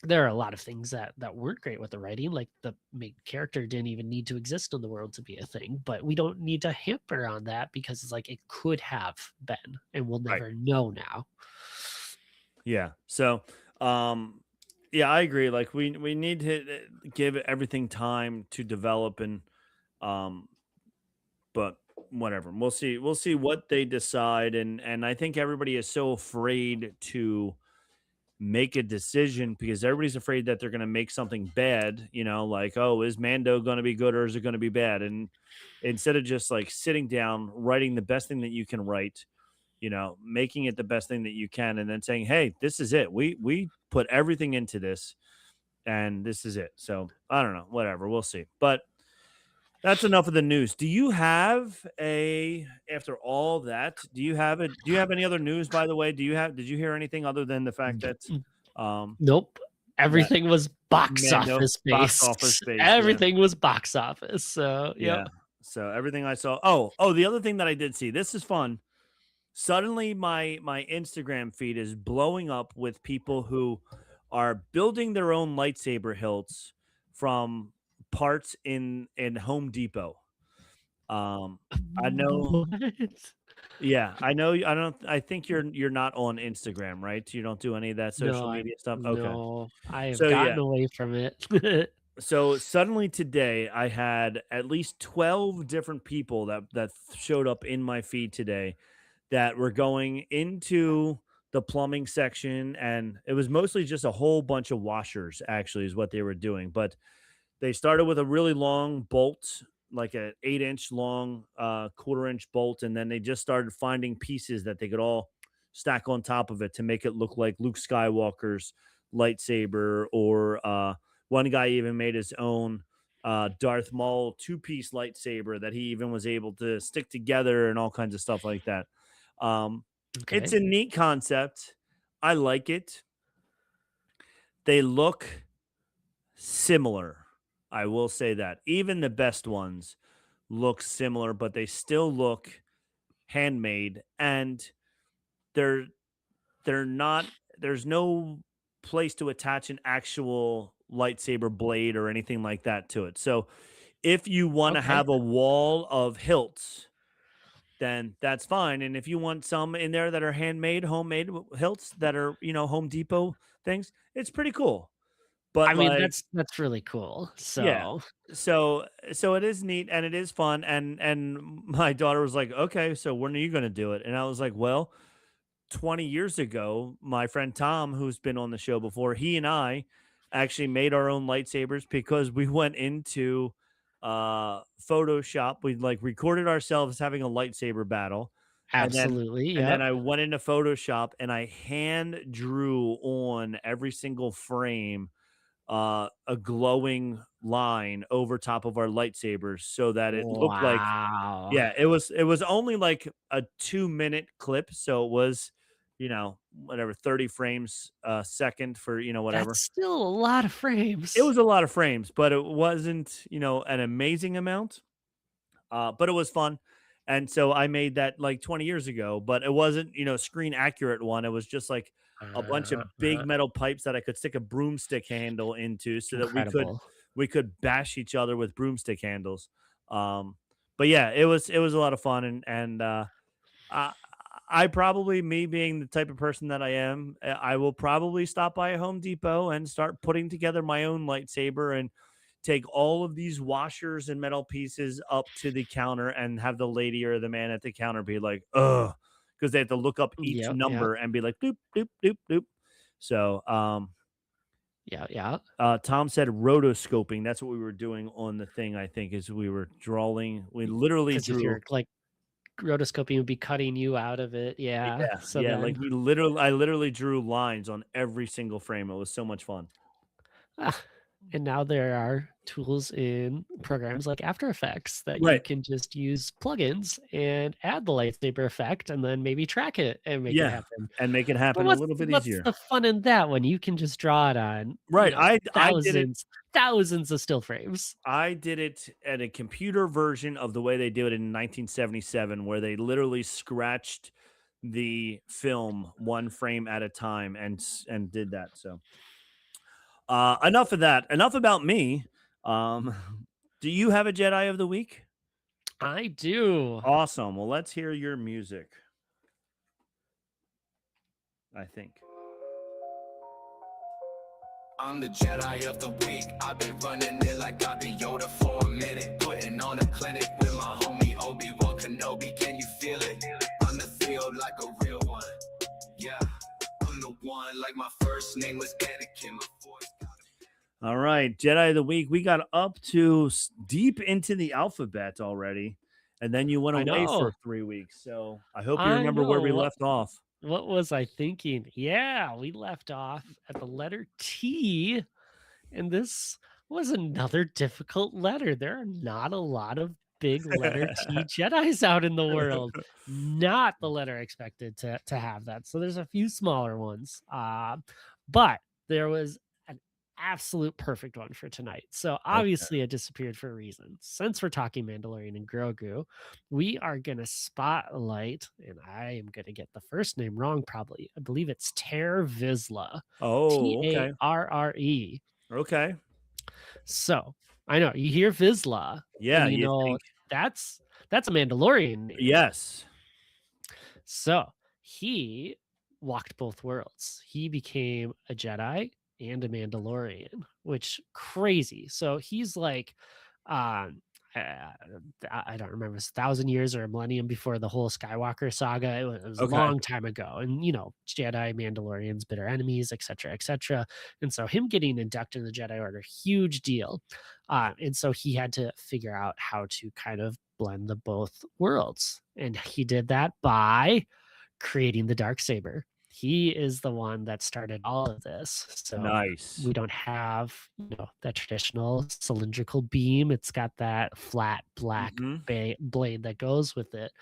there are a lot of things that weren't great with the writing, like, the main character didn't even need to exist in the world to be a thing, but we don't need to hamper on that because it's like it could have been, and we'll right. never know now. Yeah. So, um, yeah, I agree. Like we need to give everything time to develop um, but whatever. We'll see. We'll see what they decide, and I think everybody is so afraid to make a decision because everybody's afraid that they're going to make something bad. Like, oh, is Mando going to be good or is it going to be bad? And instead of just like sitting down, writing the best thing that you can write, making it the best thing that you can, and then saying, "Hey, this is it. We put everything into this, and this is it." So I don't know, whatever. We'll see. But that's enough of the news. Do you have a after all that? Do you have any other news? By the way, did you hear anything other than the fact that Mm, um nope. that Everything was box Mando office box based. office space? Yeah, Everything was box office. So, yep. yeah. So everything I saw. Oh, the other thing that I did see. This is fun. Suddenly my Instagram feed is blowing up with people who are building their own lightsaber hilts from parts in Home Depot. I know What? yeah, I think you're not on Instagram, right? You don't do any of that No, social media stuff? Okay. no, I have So yeah, gotten away from it. so suddenly today I had at least 12 different people that showed up in my feed today that were going into the plumbing section, and it was mostly just a whole bunch of washers actually is what they were doing. But they started with a really long bolt, like an 8-inch long, quarter-inch bolt, and then they just started finding pieces that they could all stack on top of it to make it look like Luke Skywalker's lightsaber. Or one guy even made his own Darth Maul two-piece lightsaber that he even was able to stick together and all kinds of stuff like that. Um, it's Okay. a neat concept. I like it. They look similar. I will say that. Even the best ones look similar, but they still look handmade, and they're they're not there's no place to attach an actual lightsaber blade or anything like that to it. So if you want to Okay. have a wall of hilts, then that's fine. And if you want some in there that are handmade, homemade hilts that are, Home Depot things, it's pretty cool. I But mean, like, that's really cool. yeah. So, So it is neat and it is fun. And my daughter was like, okay, so when are you gonna do it? And I was like, well, 20 years ago, my friend Tom, who's been on the show before, he and I actually made our own lightsabers because we went into Photoshop. We like recorded ourselves having a lightsaber battle. And then absolutely, and then yep. I went into Photoshop and I hand drew on every single frame a glowing line over top of our lightsabers so that it looked like, Wow. yeah, it was only like a 2-minute clip, so it was, whatever, 30 frames a second for, That's whatever. still a lot of It frames. was a lot of frames, but it wasn't, an amazing amount. But it was fun. And so I made that like 20 years ago, but it wasn't, screen accurate one. It was just like a bunch of big Uh, metal pipes that I could stick a broomstick handle into so that we could incredible. we could bash each other with broomstick handles. Um, but yeah, it was a lot of fun, and I I probably, me being the type of person that I am, I will probably stop by a Home Depot and start putting together my own lightsaber and take all of these washers and metal pieces up to the counter and have the lady or the man at the counter be like, "Ugh," because they have to look up each Yep, yep, number and be like, "Doop, doop, doop, doop." So, yeah, yeah. Tom said rotoscoping. That's what we were doing on the thing, I think, is we were drawing. We literally Because if drew. you're like rotoscoping would be cutting you out of it. Yeah. Yeah, So yeah, like, then, I literally drew lines on every single frame. It was so much fun. ah, and now there are tools in programs like After Effects that you Right. can just use plugins and add the lightsaber effect and then maybe track it and make it Yeah, happen. and make it But happen a little bit what's easier. the fun in that when you can just draw it on, Right, I did it thousands of still frames? I did it at a computer version of the way they do it in 1977, where they literally scratched the film 1 frame at a time and did that. So, enough of that. Enough about me. Um, do you have a Jedi of the week? I do. Awesome. Well, let's hear your music, I think. I'm the Jedi of the week. I've been running it like I've been Yoda for a minute. Putting on a clinic with my homie Obi-Wan Kenobi. Can you feel it? On the field like a real one. Yeah, I'm the one like my first name was Anakin. My voice All right, Jedi of the week. We got up to deep into the alphabet already, and then you went I away for know. 3 weeks. So I hope you I remember where know. we left off. What was I thinking? Yeah, we left off at the letter T, and this was another difficult letter. There are not a lot of big letter T Jedis out in the world. Not the letter I expected to have that. So there's a few smaller ones. But there was an absolute perfect one for tonight. So Okay. obviously it disappeared for a reason. Since we're talking Mandalorian and Grogu, we are gonna spotlight, and I am gonna get the first name wrong probably. I believe it's Ter Vizsla. Oh, okay. Tarre. Okay. So I know you hear Vizsla, Yeah, and you think. that's that's a Mandalorian name. Yes. So he walked both worlds. He became a Jedi and a Mandalorian, which crazy. So he's like, um, uh, I don't remember, it's 1,000 years or a millennium before the whole Skywalker saga. It was a Okay. long time ago, and Jedi, Mandalorians, bitter enemies, etc., etc. And so him getting inducted in the Jedi Order, huge deal. And so he had to figure out how to kind of blend the both worlds. And he did that by creating the dark saber. He is the one that started all of this. So Nice. we don't have, that traditional cylindrical beam. It's got that flat black Mhm. blade that goes with it.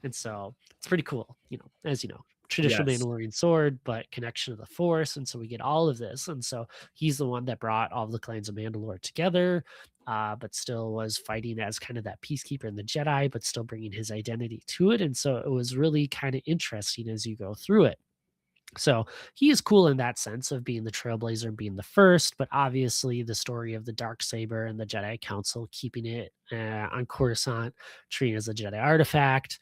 And so it's pretty cool, as you know. traditional Yes. Mandalorian sword, but connection to the Force, and so we get all of this, and so he's the one that brought all the clans of Mandalore together, but still was fighting as kind of that peacekeeper in the Jedi, but still bringing his identity to it, and so it was really kind of interesting as you go through it. So he is cool in that sense of being the trailblazer and being the first, but obviously the story of the dark saber and the Jedi Council keeping it on Coruscant, treating it as a Jedi artifact.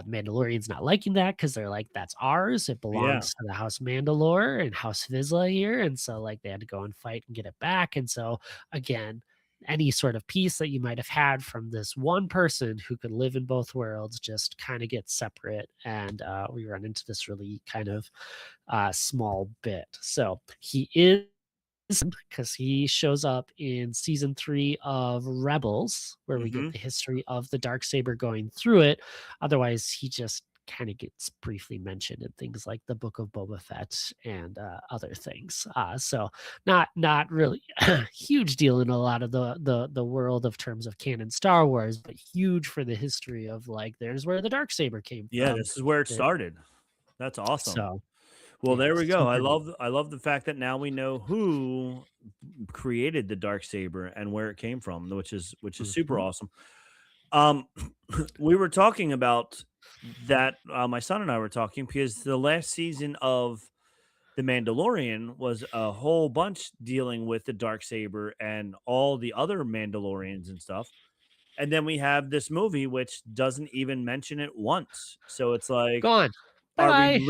Mandalorians not liking that because they're like, that's ours. It Yeah. belongs to the House Mandalore and House Vizsla here. And so, like, they had to go and fight and get it back. And so, again, any sort of peace that you might have had from this one person who could live in both worlds just kind of gets separate. And we run into this really kind of small bit. So he is because he shows up in season 3 of Rebels, where we get Hmm. the history of the dark saber going through it. Otherwise, he just kind of gets briefly mentioned in things like the Book of Boba Fett and other things. So not really huge deal in a lot of the world of terms of canon Star Wars, but huge for the history of like there's where the dark saber came Yeah, from. this is where it There- started. That's awesome. So Well, yeah, there we go. super neat. I love the fact that now we know who created the dark saber and where it came from, which is super Mhm. awesome. Um, we were talking about that. My son and I were talking because the last season of The Mandalorian was a whole bunch dealing with the dark saber and all the other Mandalorians and stuff. And then we have this movie which doesn't even mention it once. So it's like, Gone. Bye-bye.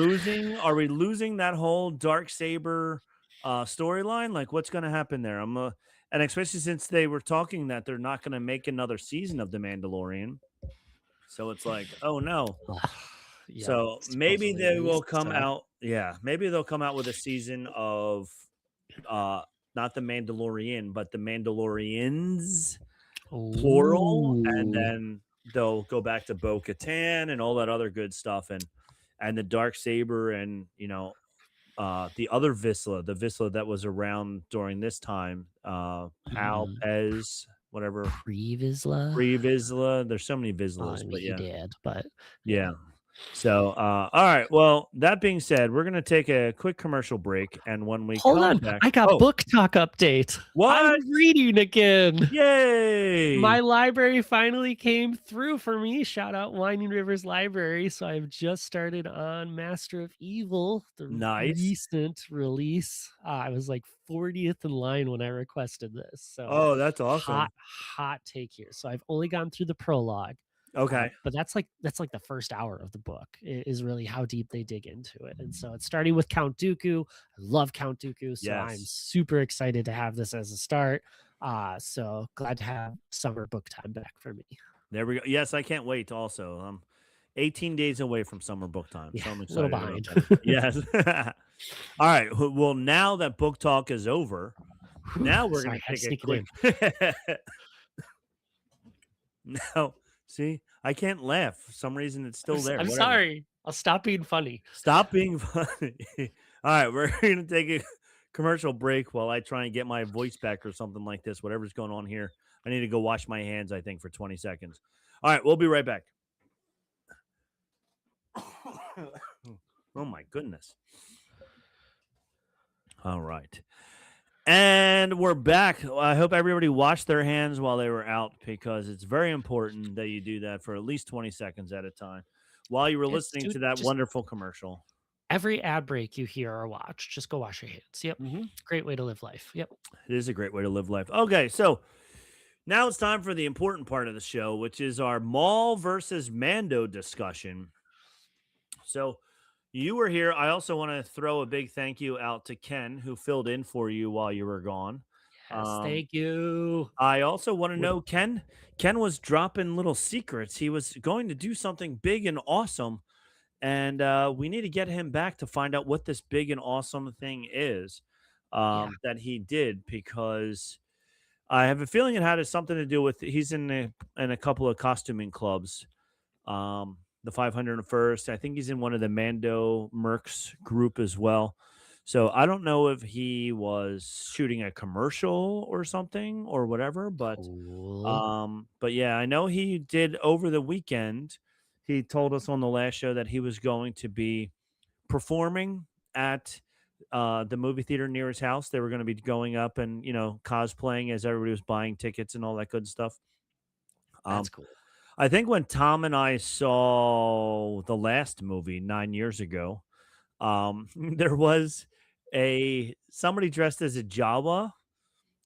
are we losing that whole dark saber storyline? Like, what's going to happen there? And especially since they were talking that they're not going to make another season of The Mandalorian. So it's like, oh no. Ugh, yep, So maybe supposedly at they will least, come so out. Yeah, maybe they'll come out with a season of uh not the Mandalorian, but the Mandalorians plural, and ooh, then they'll go back to Bo Katan and all that other good stuff, and the dark saber, and the other Visla, the Visla that was around during this time, Pal mhm. Pez, whatever, Pre-Vizsla? Pre Visla. There's so many Well, Vislas, I mean, but he yeah, did, but yeah. yeah. So, all right. Well, that being said, we're gonna take a quick commercial break, and when we Hold come on, back, I got oh, book talk update. I'm what? reading again. Yay! My library finally came through for me. Shout out Winding Rivers Library. So I've just started on Master of Evil, the Nice. recent release. I was like 40th in line when I requested this. So Oh, that's hot, awesome. hot take here. So I've only gone through the prologue. Okay. But that's like the first hour of the book is really how deep they dig into it. And so it's starting with Count Dooku. I love Count Dooku, so I'm Yes. super excited to have this as a start. So glad to have summer book time back for me. There we go. Yes, I can't wait. Also, 18 days away from summer book time, Yeah, so I'm a little excited about behind. that. Yes. All right. Well, now that book talk is over, Whew, now we're sorry, gonna I had to take a sneak it quick. in. Now, see, I can't laugh. For some reason, it's still there. I'm Whatever. sorry. I'll stop being funny. Stop being funny. All right, we're gonna take a commercial break while I try and get my voice back or something like this. Whatever's going on here, I need to go wash my hands. I think for 20 seconds. All right, we'll be right back. Oh my goodness. All right. And we're back. I hope everybody washed their hands while they were out because it's very important that you do that for at least 20 seconds at a time while you were It's listening dude, to that just wonderful commercial. every ad break you hear or watch, just go wash your hands. Yep. Mhm. Great way to live life. Yep. It is a great way to live life. Okay, so now it's time for the important part of the show, which is our Maul versus Mando discussion. So you were here. I also want to throw a big thank you out to Ken, who filled in for you while you were gone. Yes, Um, thank you. I also want to Would know Ken. Ken was dropping little secrets. He was going to do something big and awesome, and we need to get him back to find out what this big and awesome thing is yeah. that he did because I have a feeling it had something to do with he's in a couple of costuming clubs. The 501st. I think he's in one of the Mando Mercs group as well. So I don't know if he was shooting a commercial or something or whatever, Cool. but yeah, I know he did over the weekend. He told us on the last show that he was going to be performing at the movie theater near his house. They were going to be going up and cosplaying as everybody was buying tickets and all that good stuff. That's Um, cool. I think when Tom and I saw the last movie 9 years ago, there was a somebody dressed as a Jawa,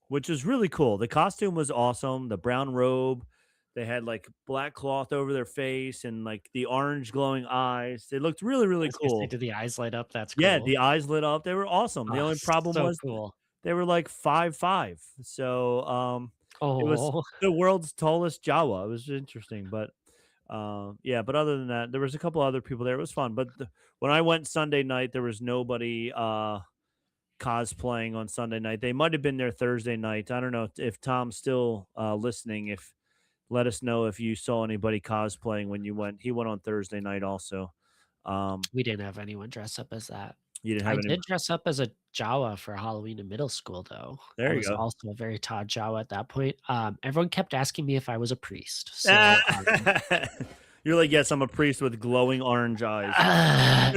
which was really cool. The costume was awesome. The brown robe, they had like black cloth over their face and like the orange glowing eyes. They looked really, I really was gonna say, cool. do the eyes light up? That's Yeah, cool. the eyes lit up. They were awesome. The Oh, only problem so was cool. they were like 5'5". So it was Oh, the world's tallest Jawa. It was interesting, but yeah, but other than that, there was a couple other people there. It was fun. But when I went Sunday night, there was nobody cosplaying on Sunday night. They might have been there Thursday night. I don't know if Tom's still listening. If let us know if you saw anybody cosplaying when you went. He went on Thursday night also. we didn't have anyone dress up as that. You didn't I have any. did dress up as a Jawa for Halloween in middle school, though. I There you was go. also a very tall Jawa at that point. Everyone kept asking me if I was a priest. So, You're like, yes, I'm a priest with glowing orange eyes.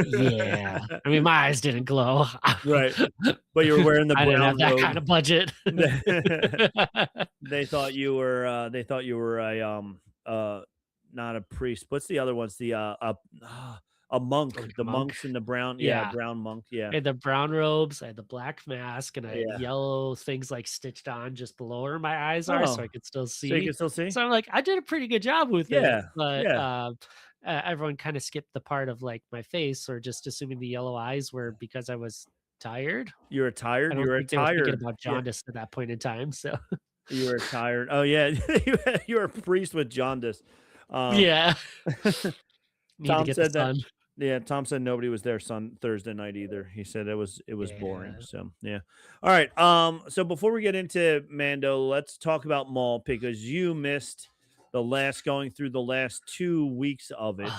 yeah. I mean, my eyes didn't glow. Right. But you were wearing the I didn't have brown that robe. kind of budget. They thought you were a not a priest. What's the other ones? The a monk. Like a The monk. monks in the brown, yeah, Yeah. brown monk, yeah. I had the brown robes, I had the black mask, and I had Yeah. yellow things like stitched on just below where my eyes are so I Oh, could still so you see. can still see? So I'm like, I did a pretty good job with it, Yeah. but Yeah. everyone kind of skipped the part of like my face or just assuming the yellow eyes were because I was tired. You were I tired? You don't were think they were thinking tired. about Yeah. jaundice at that point in time. So You were tired. Oh, yeah. You were a priest with jaundice. Um, yeah, need to Tom get the said that. sun. Yeah, Tom said nobody was there Thursday night either. He said it was boring. Yeah. So yeah. All right. So before we get into Mando, let's talk about Maul because you missed the last going through the last 2 weeks of it.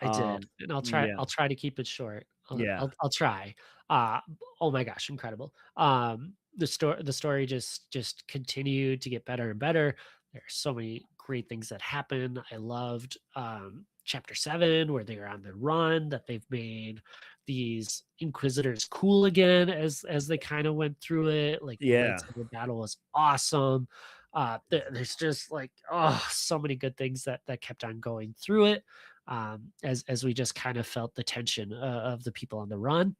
I did, and Yeah, I'll try to keep it short. yeah, I'll try. Uh, oh my gosh, incredible. The story just continued to get better and better. There are so many great things that happen. I loved chapter 7 where they are on the run, that they've made these inquisitors cool again as they kind of went through it. Like the yeah. lightsaber battle was awesome. There's just like so many good things that kept on going through it, as we just kind of felt the tension of the people on the run.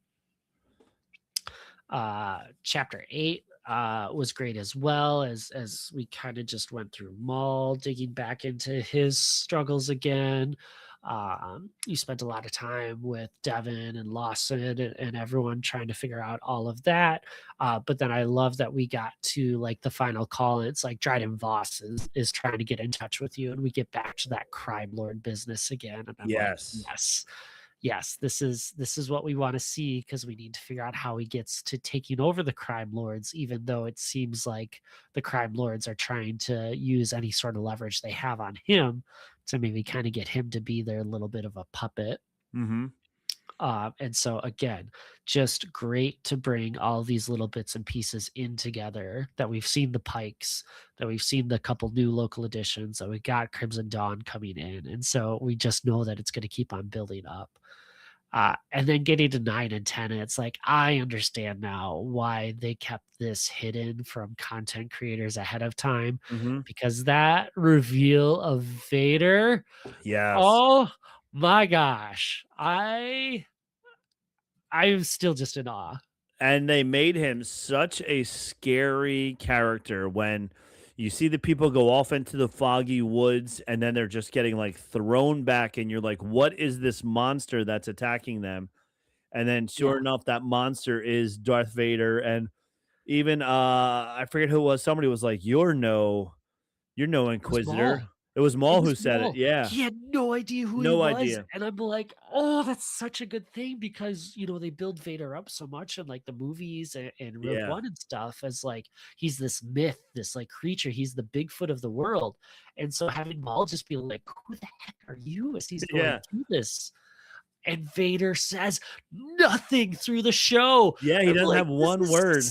Chapter 8 was great as well, as we kind of just went through Maul digging back into his struggles again. You spent a lot of time with Devin and Lawson and everyone trying to figure out all of that. But then I love that we got to like the final call. And it's like Dryden Voss is trying to get in touch with you, and we get back to that crime lord business again. And I'm like, Yes. yes, this is what we want to see, because we need to figure out how he gets to taking over the crime lords, even though it seems like the crime lords are trying to use any sort of leverage they have on him to maybe kind of get him to be their little bit of a puppet. Mm-hmm. And so again, just great to bring all these little bits and pieces in together, that we've seen the Pikes, that we've seen the couple new local additions, that we got Crimson Dawn coming in. And so we just know that it's going to keep on building up. And then getting to 9 and 10, and it's like, I understand now why they kept this hidden from content creators ahead of time, Mm-hmm. because that reveal of Vader, Yes. oh my gosh, I'm still just in awe. And they made him such a scary character when you see the people go off into the foggy woods and then they're just getting like thrown back and you're like, what is this monster that's attacking them? And then sure Yeah, enough, that monster is Darth Vader. And even I forget who it was, somebody was like, you're no it was Maul. Inquisitor. It was It Maul was who said it. Maul. Yeah. He had no idea who he No was, idea. and I'm like, "Oh, that's such a good thing," because, they build Vader up so much in, like, the movies and Rogue Yeah. One and stuff as, like, he's this myth, this, like, creature, he's the Bigfoot of the world, and so having Maul just be like, "Who the heck are you?" as he's going Yeah. through this, and Vader says nothing through the show. Yeah. He I'm doesn't like, have "This one is word.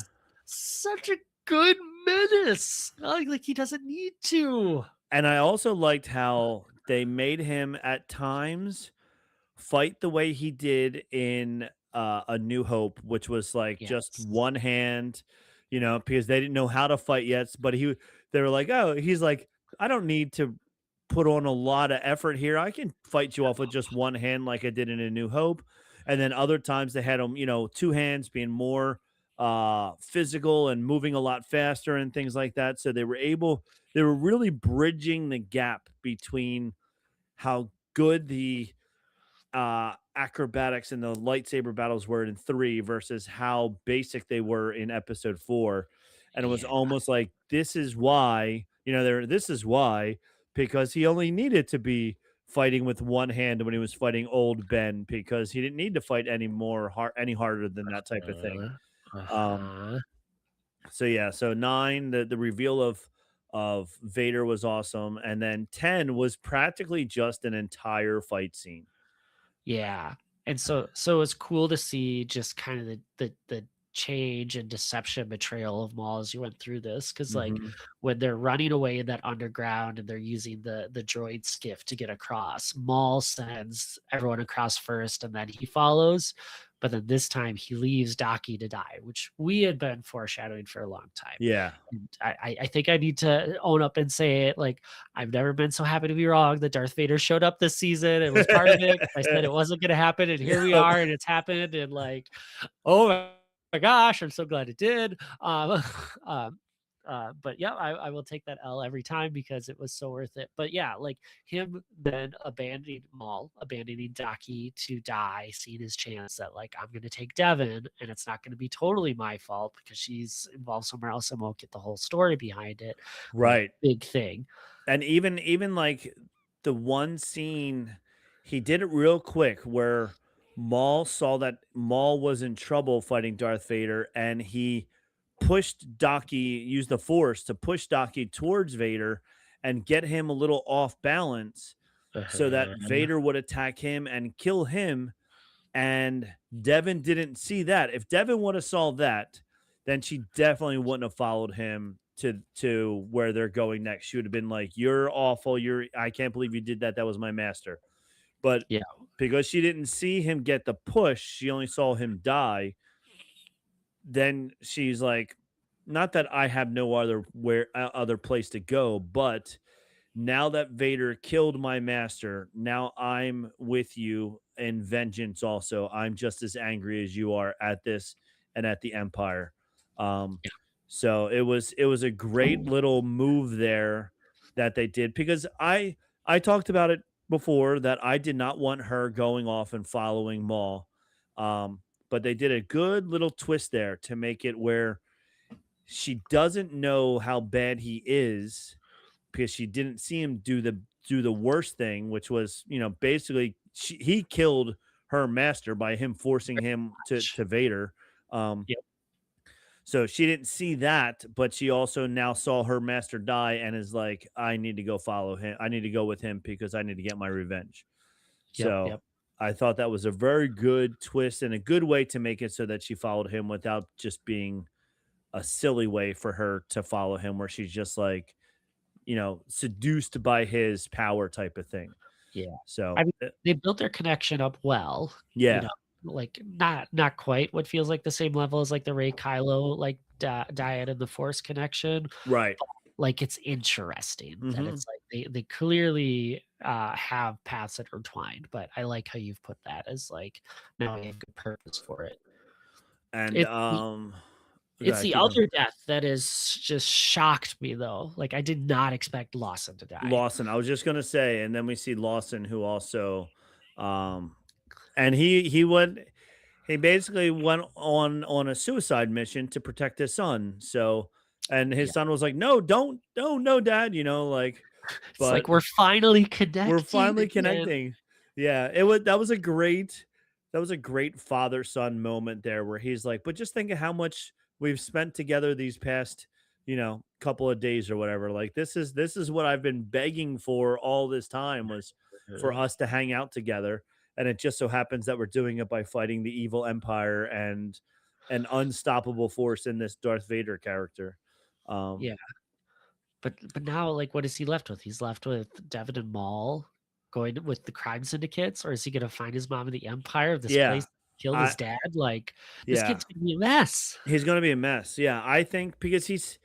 such a good menace." Like, he doesn't need to. And I also liked how they made him at times fight the way he did in A New Hope, which was like just Yes. one hand, because they didn't know how to fight yet. But they were like, oh, he's like, I don't need to put on a lot of effort here. I can fight you off with just one hand, like I did in A New Hope. And then other times they had him, two hands being more physical and moving a lot faster and things like that. So they were really bridging the gap between how good the acrobatics and the lightsaber battles were in 3 versus how basic they were in episode 4. And it was Yeah. almost like this is why, this is why, because he only needed to be fighting with one hand when he was fighting old Ben, because he didn't need to fight any harder than that type of thing. Uh, Um uh-huh. so yeah, so 9, the reveal of Vader was awesome, and then 10 was practically just an entire fight scene. Yeah. And so it's cool to see just kind of the change and deception betrayal of Maul as you went through this. Cause like Mhm. when they're running away in that underground and they're using the droid skiff to get across, Maul sends everyone across first and then he follows. But then this time he leaves Daki to die, which we had been foreshadowing for a long time. Yeah. And I think I need to own up and say it. Like, I've never been so happy to be wrong that Darth Vader showed up this season and was part of it. I said it wasn't going to happen, and here we Yep. are, and it's happened. And like, oh my gosh, I'm so glad it did. Um, but yeah, I will take that L every time because it was so worth it. But yeah, like him then abandoning Maul, abandoning Daki to die, seeing his chance that like I'm gonna take Devin and it's not gonna be totally my fault because she's involved somewhere else and won't get the whole story behind it. Like Right. big thing. And even like the one scene, he did it real quick where Maul saw that Maul was in trouble fighting Darth Vader, and he used the Force to push Daki towards Vader and get him a little off balance so that Uh-huh. Vader would attack him and kill him. And Devin didn't see that. If Devin would have saw that, then she definitely wouldn't have followed him to where they're going next. She would have been like, "You're awful. I can't believe you did that. That was my master." But Yeah. because she didn't see him get the push, she only saw him die. Then she's like, "Not that I have no other place to go, but now that Vader killed my master, now I'm with you in vengeance also. I'm just as angry as you are at this and at the Empire." Um, Yeah. so it was a great little move there that they did, because I talked about it before that I did not want her going off and following Maul. But they did a good little twist there to make it where she doesn't know how bad he is, because she didn't see him do the worst thing, which was, basically he killed her master by him forcing him to Vader. Um, Yep. so she didn't see that, but she also now saw her master die and is like, I need to go follow him. I need to go with him because I need to get my revenge. Yep. So Yep. I thought that was a very good twist and a good way to make it so that she followed him without just being a silly way for her to follow him, where she's just like, seduced by his power type of thing. Yeah. I So, mean, they built their connection up well, yeah, like not quite what feels like the same level as like the Rey Kylo like Diet and the Force connection. right. Like it's interesting that Hmm. it's like they clearly have paths intertwined, but I like how you've put that as like now we have good purpose for it. And It's it's okay, the keep going. other death that is just shocked me though. Like I did not expect Lawson to die. Lawson, I was just gonna say, and then we see Lawson, who also, um, and he basically went on a suicide mission to protect his son. So, and his Yeah. son was like, "No, don't, no, Dad," It's but like we're finally we're connecting finally again. connecting. Yeah, that was a great father-son moment there where he's like, "But just think of how much we've spent together these past, couple of days or whatever. Like this is what I've been begging for all this time, was for Uh, us to hang out together. And it just so happens that we're doing it by fighting the evil empire and an unstoppable force in this Darth Vader character." Um, yeah. But now, like, what is he left with? He's left with Devin and Maul, going with the crime syndicates, or is he gonna find his mom in the Empire of this Yeah. place that killed I his dad? Like, this yeah. kid's gonna be a mess. He's gonna be a mess. Yeah, I think because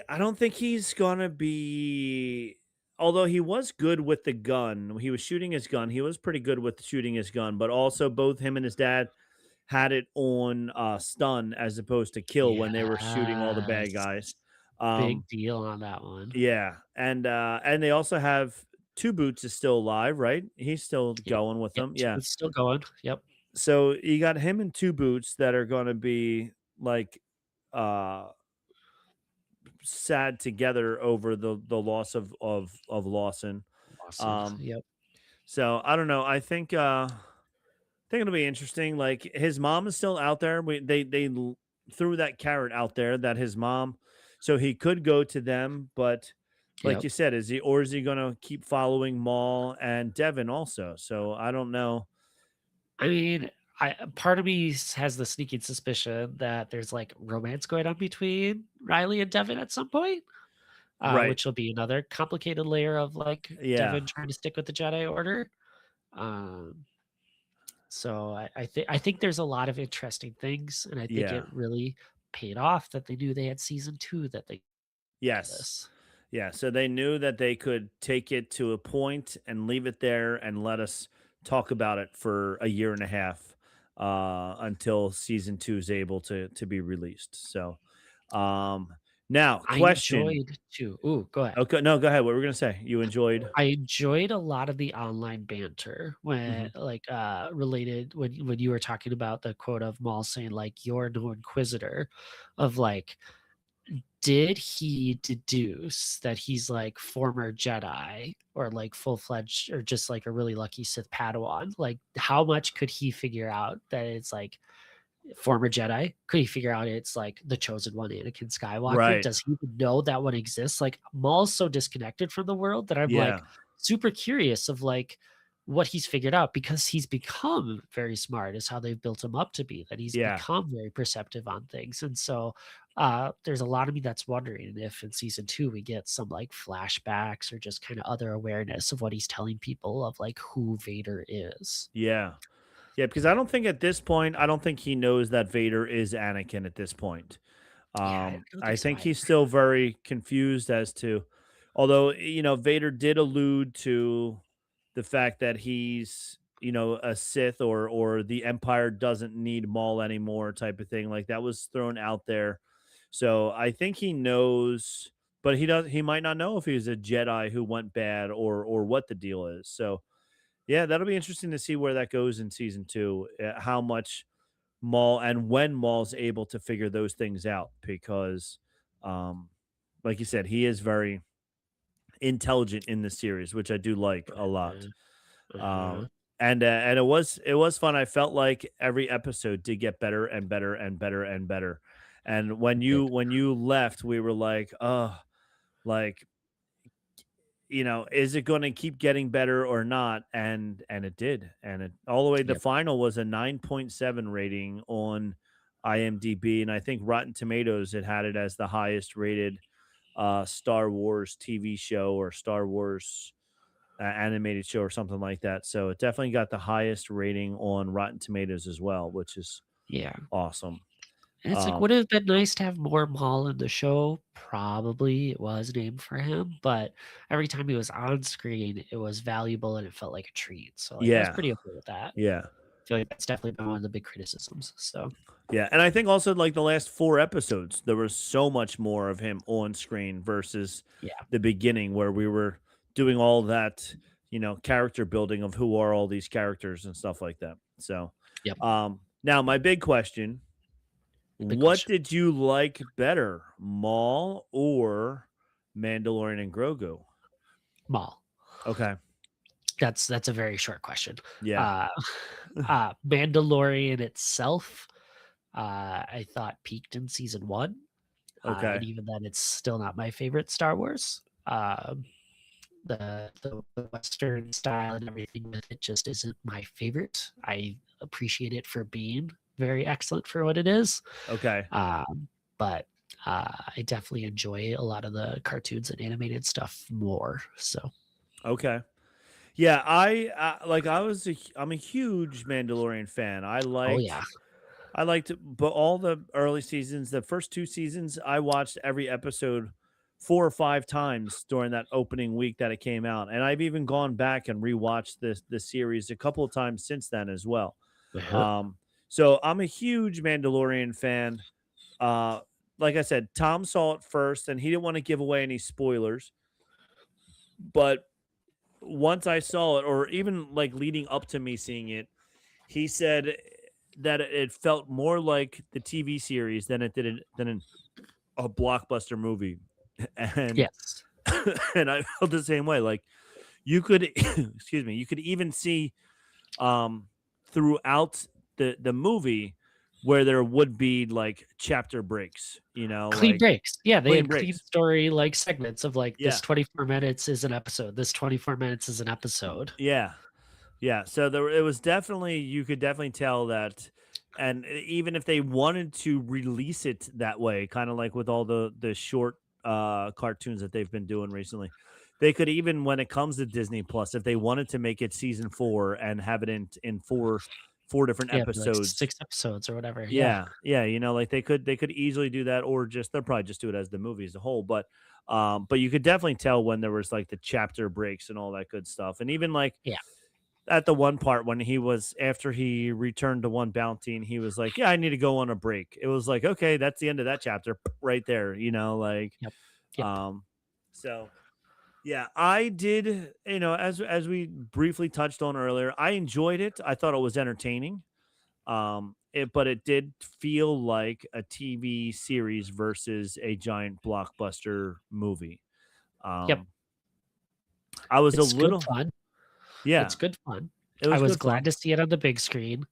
I don't think he's gonna be, although he was good with the gun. He was shooting his gun. He was pretty good with shooting his gun, but also both him and his dad had it on stun as opposed to kill when they were shooting all the bad Yes. guys. Big Um, deal on that one. yeah, and they also have Two Boots is still alive, right? He's still Yep. going with Yep, them. 2 Yeah. boots still going. Yep. So you got him and Two Boots that are going to be like uh sad together over the loss of Lawson. Awesome. Um, Yep. so I don't know. I think it'll be interesting. Like his mom is still out there. They threw that carrot out there that his mom, so he could go to them. But like Yep. you said, is he going to keep following Maul and Devin also? So I don't know. I mean, I part of me has the sneaking suspicion that there's, like, romance going on between Riley and Devin at some point, Right? which will be another complicated layer of, like, Yeah. Devin trying to stick with the Jedi Order. Um, so I think there's a lot of interesting things, and I think Yeah. it really paid off that they knew they had season 2 that they for Yes. this. Yeah, so they knew that they could take it to a point and leave it there and let us talk about it for a year and a half until season 2 is able to be released. So, um, now I question. enjoyed too Ooh, go ahead. Okay, no, go ahead. What were we gonna say? You enjoyed? I enjoyed a lot of the online banter when Mhm. like related when you were talking about the quote of Maul saying like you're no inquisitor of like did he deduce that he's like former Jedi or like full-fledged or just like a really lucky Sith Padawan? Like how much could he figure out that it's like former Jedi? Could he figure out it's like the chosen one, Anakin Skywalker? Right. Does he even know that one exists? Like Maul's so disconnected from the world that I'm Yeah. like super curious of like what he's figured out because he's become very smart is how they've built him up to be, that he's Yeah. become very perceptive on things. And so there's a lot of me that's wondering if in season 2 we get some like flashbacks or just kind of other awareness of what he's telling people of like who Vader is. Yeah. Yeah, because I don't think at this point, I don't think he knows that Vader is Anakin at this point. Yeah, I don't I think so think he's either. still very confused as to, although, Vader did allude to the fact that he's, a Sith or the Empire doesn't need Maul anymore type of thing. Like that was thrown out there. So I think he knows, but he might not know if he's a Jedi who went bad or what the deal is. So yeah, that'll be interesting to see where that goes in season 2. How much Maul and when Maul's able to figure those things out because, um, like you said, he is very intelligent in the series, which I do like a lot. Uh-huh. Um, Uh-huh. and it was fun. I felt like every episode did get better and better and better and better. And when you Big. when you left, we were like, oh, like is it going to keep getting better or not? And it did. And it all the way the Yep. final was a 9.7 rating on IMDb, and I think Rotten Tomatoes it had it as the highest rated Star Wars TV show or Star Wars animated show or something like that. So it definitely got the highest rating on Rotten Tomatoes as well, which is Yeah. awesome. And it's like, Um would it have been nice to have more Maul in the show? Probably it was named for him, but every time he was on screen, it was valuable and it felt like a treat. So like I was yeah. pretty okay with that. Yeah. I feel like that's definitely been one of the big criticisms. So Yeah, and I think also like the last 4 episodes, there was so much more of him on screen versus yeah. the beginning where we were doing all that, character building of who are all these characters and stuff like that. So, Yep. now my big question, Big what question. did you like better, Maul or Mandalorian and Grogu? Maul. Okay. That's a very short question. Yeah. Uh Mandalorian itself, I thought peaked in season 1. And Okay. even then it's still not my favorite Star Wars. The Western style and everything with it just isn't my favorite. I appreciate it for being very excellent for what it is. Okay. But I definitely enjoy a lot of the cartoons and animated stuff more. So Okay. Yeah, like I'm a huge Mandalorian fan. Oh yeah. I liked but all the early seasons, the first 2 seasons, I watched every episode 4 or 5 times during that opening week that it came out, and I've even gone back and rewatched the series a couple of times since then as well. Uh-huh. Um, so I'm a huge Mandalorian fan. Uh, like I said, Tom saw it first, and he didn't want to give away any spoilers, but once I saw it, or even like leading up to me seeing it, he said that it felt more like the TV series than it did a blockbuster movie, and Yes. and I felt the same way. Like you could, excuse me, you could even see um throughout the movie where there would be like chapter breaks, Clean like breaks. Yeah, they clean had clean breaks. story, like, segments of, like, this Yeah, 24 minutes is an episode, this 24 minutes is an episode. yeah. Yeah, so there it was definitely you could definitely tell that, and even if they wanted to release it that way, kind of like with all the short cartoons that they've been doing recently, they could even when it comes to Disney Plus, if they wanted to make it season 4 and have it in four different Yeah, like episodes. 6 episodes or whatever, yeah. Yeah, yeah, like they could easily do that, or just they'll probably just do it as the movie as a whole. But you could definitely tell when there was like the chapter breaks and all that good stuff, and even like Yeah. at the one part when he was after he returned to one bounty and he was like, "Yeah, I need to go on a break." It was like, "Okay, that's the end of that chapter right there," like Yep. Yep. um so yeah, I did, as we briefly touched on earlier, I enjoyed it. I thought it was entertaining. But it did feel like a TV series versus a giant blockbuster movie. Yep. Um I was a It's good little fun. It's yeah, good fun. it I was was good glad fun. to see it on the big screen.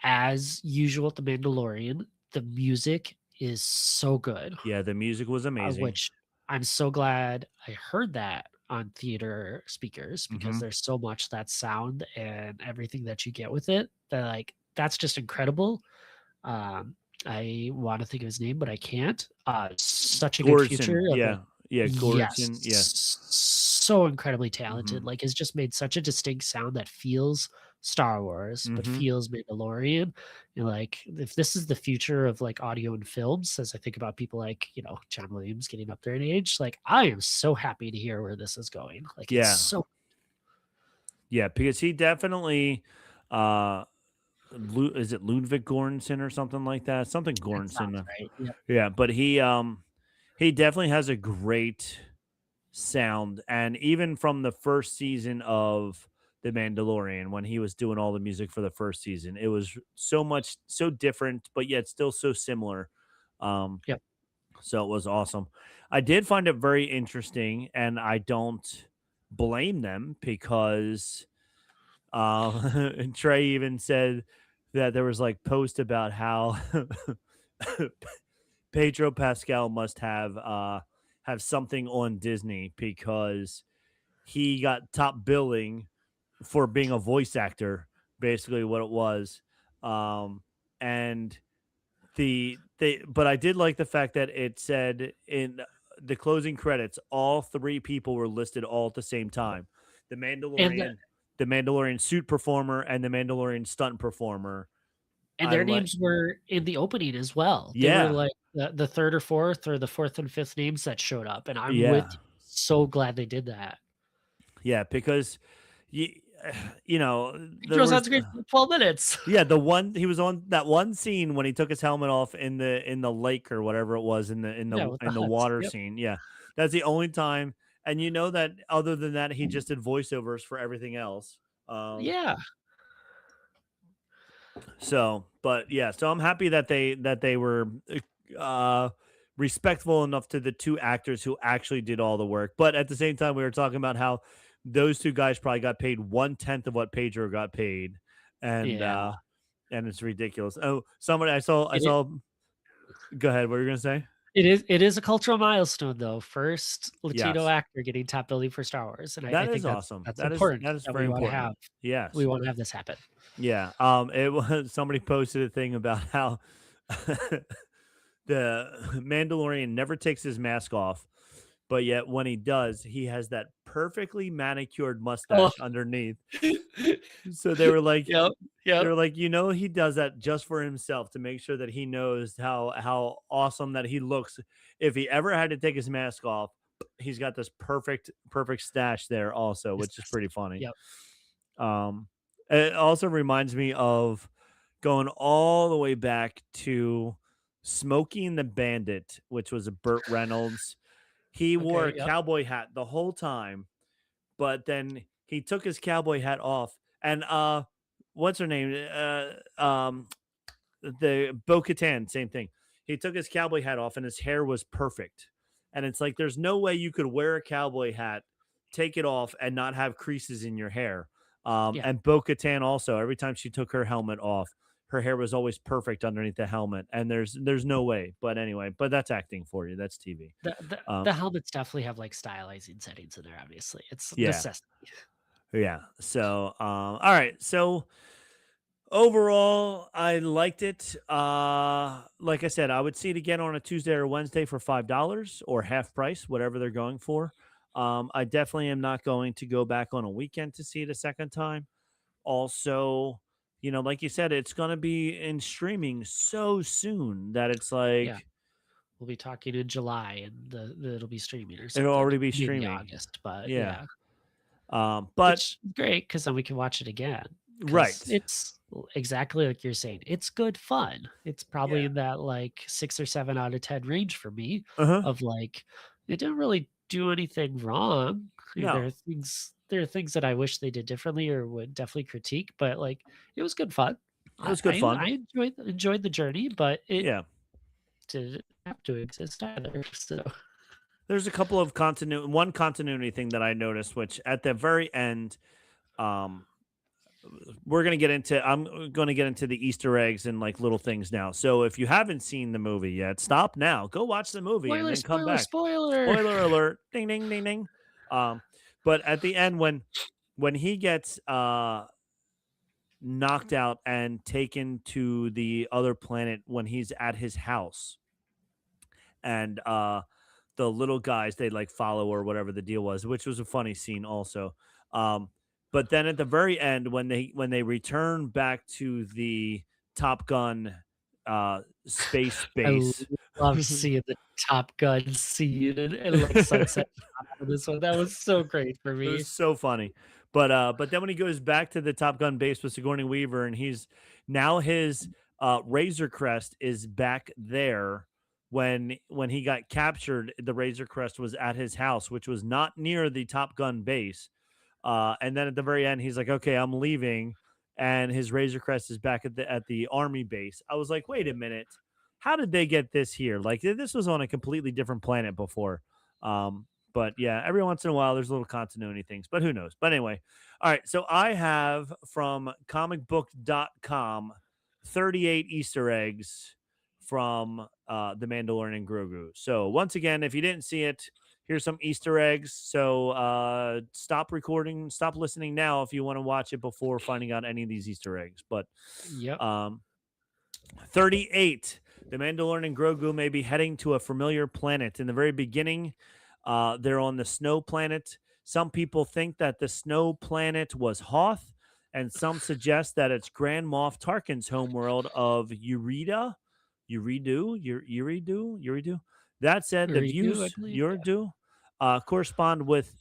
As usual with The Mandalorian, the music is so good, Yeah, the music was amazing. which I'm so glad I heard that on theater speakers because Mhm. there's so much that sound and everything that you get with it that, like, that's just incredible. Um, I wanna think of his name, but I can't. Such a good future Gordon, of, like, yeah, yeah, yes, Gordon, yes. so incredibly talented, Mhm, like, has just made such a distinct sound that feels Star Wars, but mhm. feels Mandalorian, and, like, if this is the future of, like, audio and films, as I think about people like, John Williams getting up there in age, like, I am so happy to hear where this is going, like, it's Yeah, so yeah, because he definitely, uh, is it Ludwig Göransson or something like that? Something that sounds Göransson, right, yep, yeah, but he definitely has a great sound, and even from the first season of The Mandalorian, when he was doing all the music for the first season, it was so different, but yet still so similar. Um, yep, So it was awesome. I did find it very interesting, and I don't blame them because and Trey even said that there was like post about how Pedro Pascal must have something on Disney because he got top billing for being a voice actor, basically what it was. And but I did like the fact that it said in the closing credits, all three people were listed all at the same time. The and Mandalorian, the Mandalorian suit performer, and the Mandalorian stunt performer. And I their like, names were in the opening as well. They were yeah, like the 3rd or 4th or the 4th and 5th names that showed up, and I'm with yeah, you. So glad they did that. yeah, because you, there Pedro's on was screen for 12 minutes. yeah, the one he was on that one scene when he took his helmet off in the lake or whatever it was in the in Yeah, the with the in the huts. water Yep. scene. Yeah. That's the only time. And you know that other than that, he just did voiceovers for everything else. Um, Yeah. but yeah, so I'm happy that they were uh respectful enough to the two actors who actually did all the work. But at the same time, we were talking about how those two guys probably got paid 1/10 of what Pedro got paid. And Yeah. and it's ridiculous. Oh, somebody I It is saw go ahead, what were you gonna say? it is a cultural milestone, though. First Latino Yes. actor getting top billing for Star Wars, and I That think is that's awesome. that's That is important that is that very important. we Yes. wanna have this happen. Yeah. It was somebody posted a thing about how the Mandalorian never takes his mask off but yet when he does, he has that perfectly manicured Oh, mustache underneath. So they were like, yep, yep. he does that just for himself to make sure that he knows how awesome that he looks. If he ever had to take his mask off, he's got this perfect stash there also, His which is pretty mustache. funny. Yep. Um, it also reminds me of going all the way back to Smokey and the Bandit, which was a Burt Reynolds. He wore Okay, a yep. cowboy hat the whole time, but then he took his cowboy hat off and what's her name? The Bo Katan, same thing. He took his cowboy hat off and his hair was perfect. And it's like there's no way you could wear a cowboy hat, take it off, and not have creases in your hair. Yeah. And Bo Katan also, every time she took her helmet off, her hair was always perfect underneath the helmet. And there's no way. But anyway, but that's acting for you. That's TV. The helmets definitely have, like, stylizing settings in there, obviously. It's Yeah. necessity. Yeah. So all right. So overall, I liked it. Like I said, I would see it again on a Tuesday or Wednesday for $5 or half price, whatever they're going for. I definitely am not going to go back on a weekend to see it a second time. Also, like you said, it's going to be in streaming so soon that it's Yeah. like We'll be talking in July, and it'll be streaming or it'll something. already be Maybe streaming. August, but Yeah. yeah. But Which is great, because then we can watch it again. Because right. it's exactly like you're saying, it's good fun. It's probably Yeah. in that, like, 6 or 7 out of 10 range for me Uh huh. of, like, it didn't really do anything wrong. I mean, No, there are things that I wish they did differently or would definitely critique, but, like, it was good fun. it was good I fun. enjoyed the journey, but it Yeah. didn't have to exist either, so There's a couple of one continuity thing that I noticed, which at the very end, um, I'm going to get into the Easter eggs and like little things now. So if you haven't seen the movie yet, stop now. Go watch the movie and spoiler, then come spoiler, back. spoiler! Spoiler alert! Ding ding ding ding. Um, but at the end, when he gets knocked out and taken to the other planet, when he's at his house, and the little guys they like follow or whatever the deal was, which was a funny scene also. But then at the very end, when they return back to the Top Gun space I base, love it seeing the Top Gun scene and, like, sunset shot on this one. That was so great for was me. so funny. But then when he goes back to the Top Gun base with Sigourney Weaver, and he's now his Razor Crest is back there. When he got captured, the Razor Crest was at his house, which was not near the Top Gun base. And then at the very end, he's like, "Okay, I'm leaving," and his Razor Crest is back at the Army base. I was like, "Wait a minute, how did they get this here? Like this was on a completely different planet before." But yeah, every once in a while, there's little continuity things, but who knows? But anyway, all right. So I have from comicbook.com 38 Easter eggs from the Mandalorian and Grogu. So once again, if you didn't see it, here's some Easter eggs. So stop recording, stop listening now if you want to watch it before finding out any of these Easter eggs. But Yep. um, 38. The Mandalorian and Grogu may be heading to a familiar planet. In the very beginning, they're on the snow planet. Some people think that the snow planet was Hoth, and some suggest that it's Grand Moff Tarkin's homeworld of Uridu. That said, the Redo, I views believe. Uridu correspond with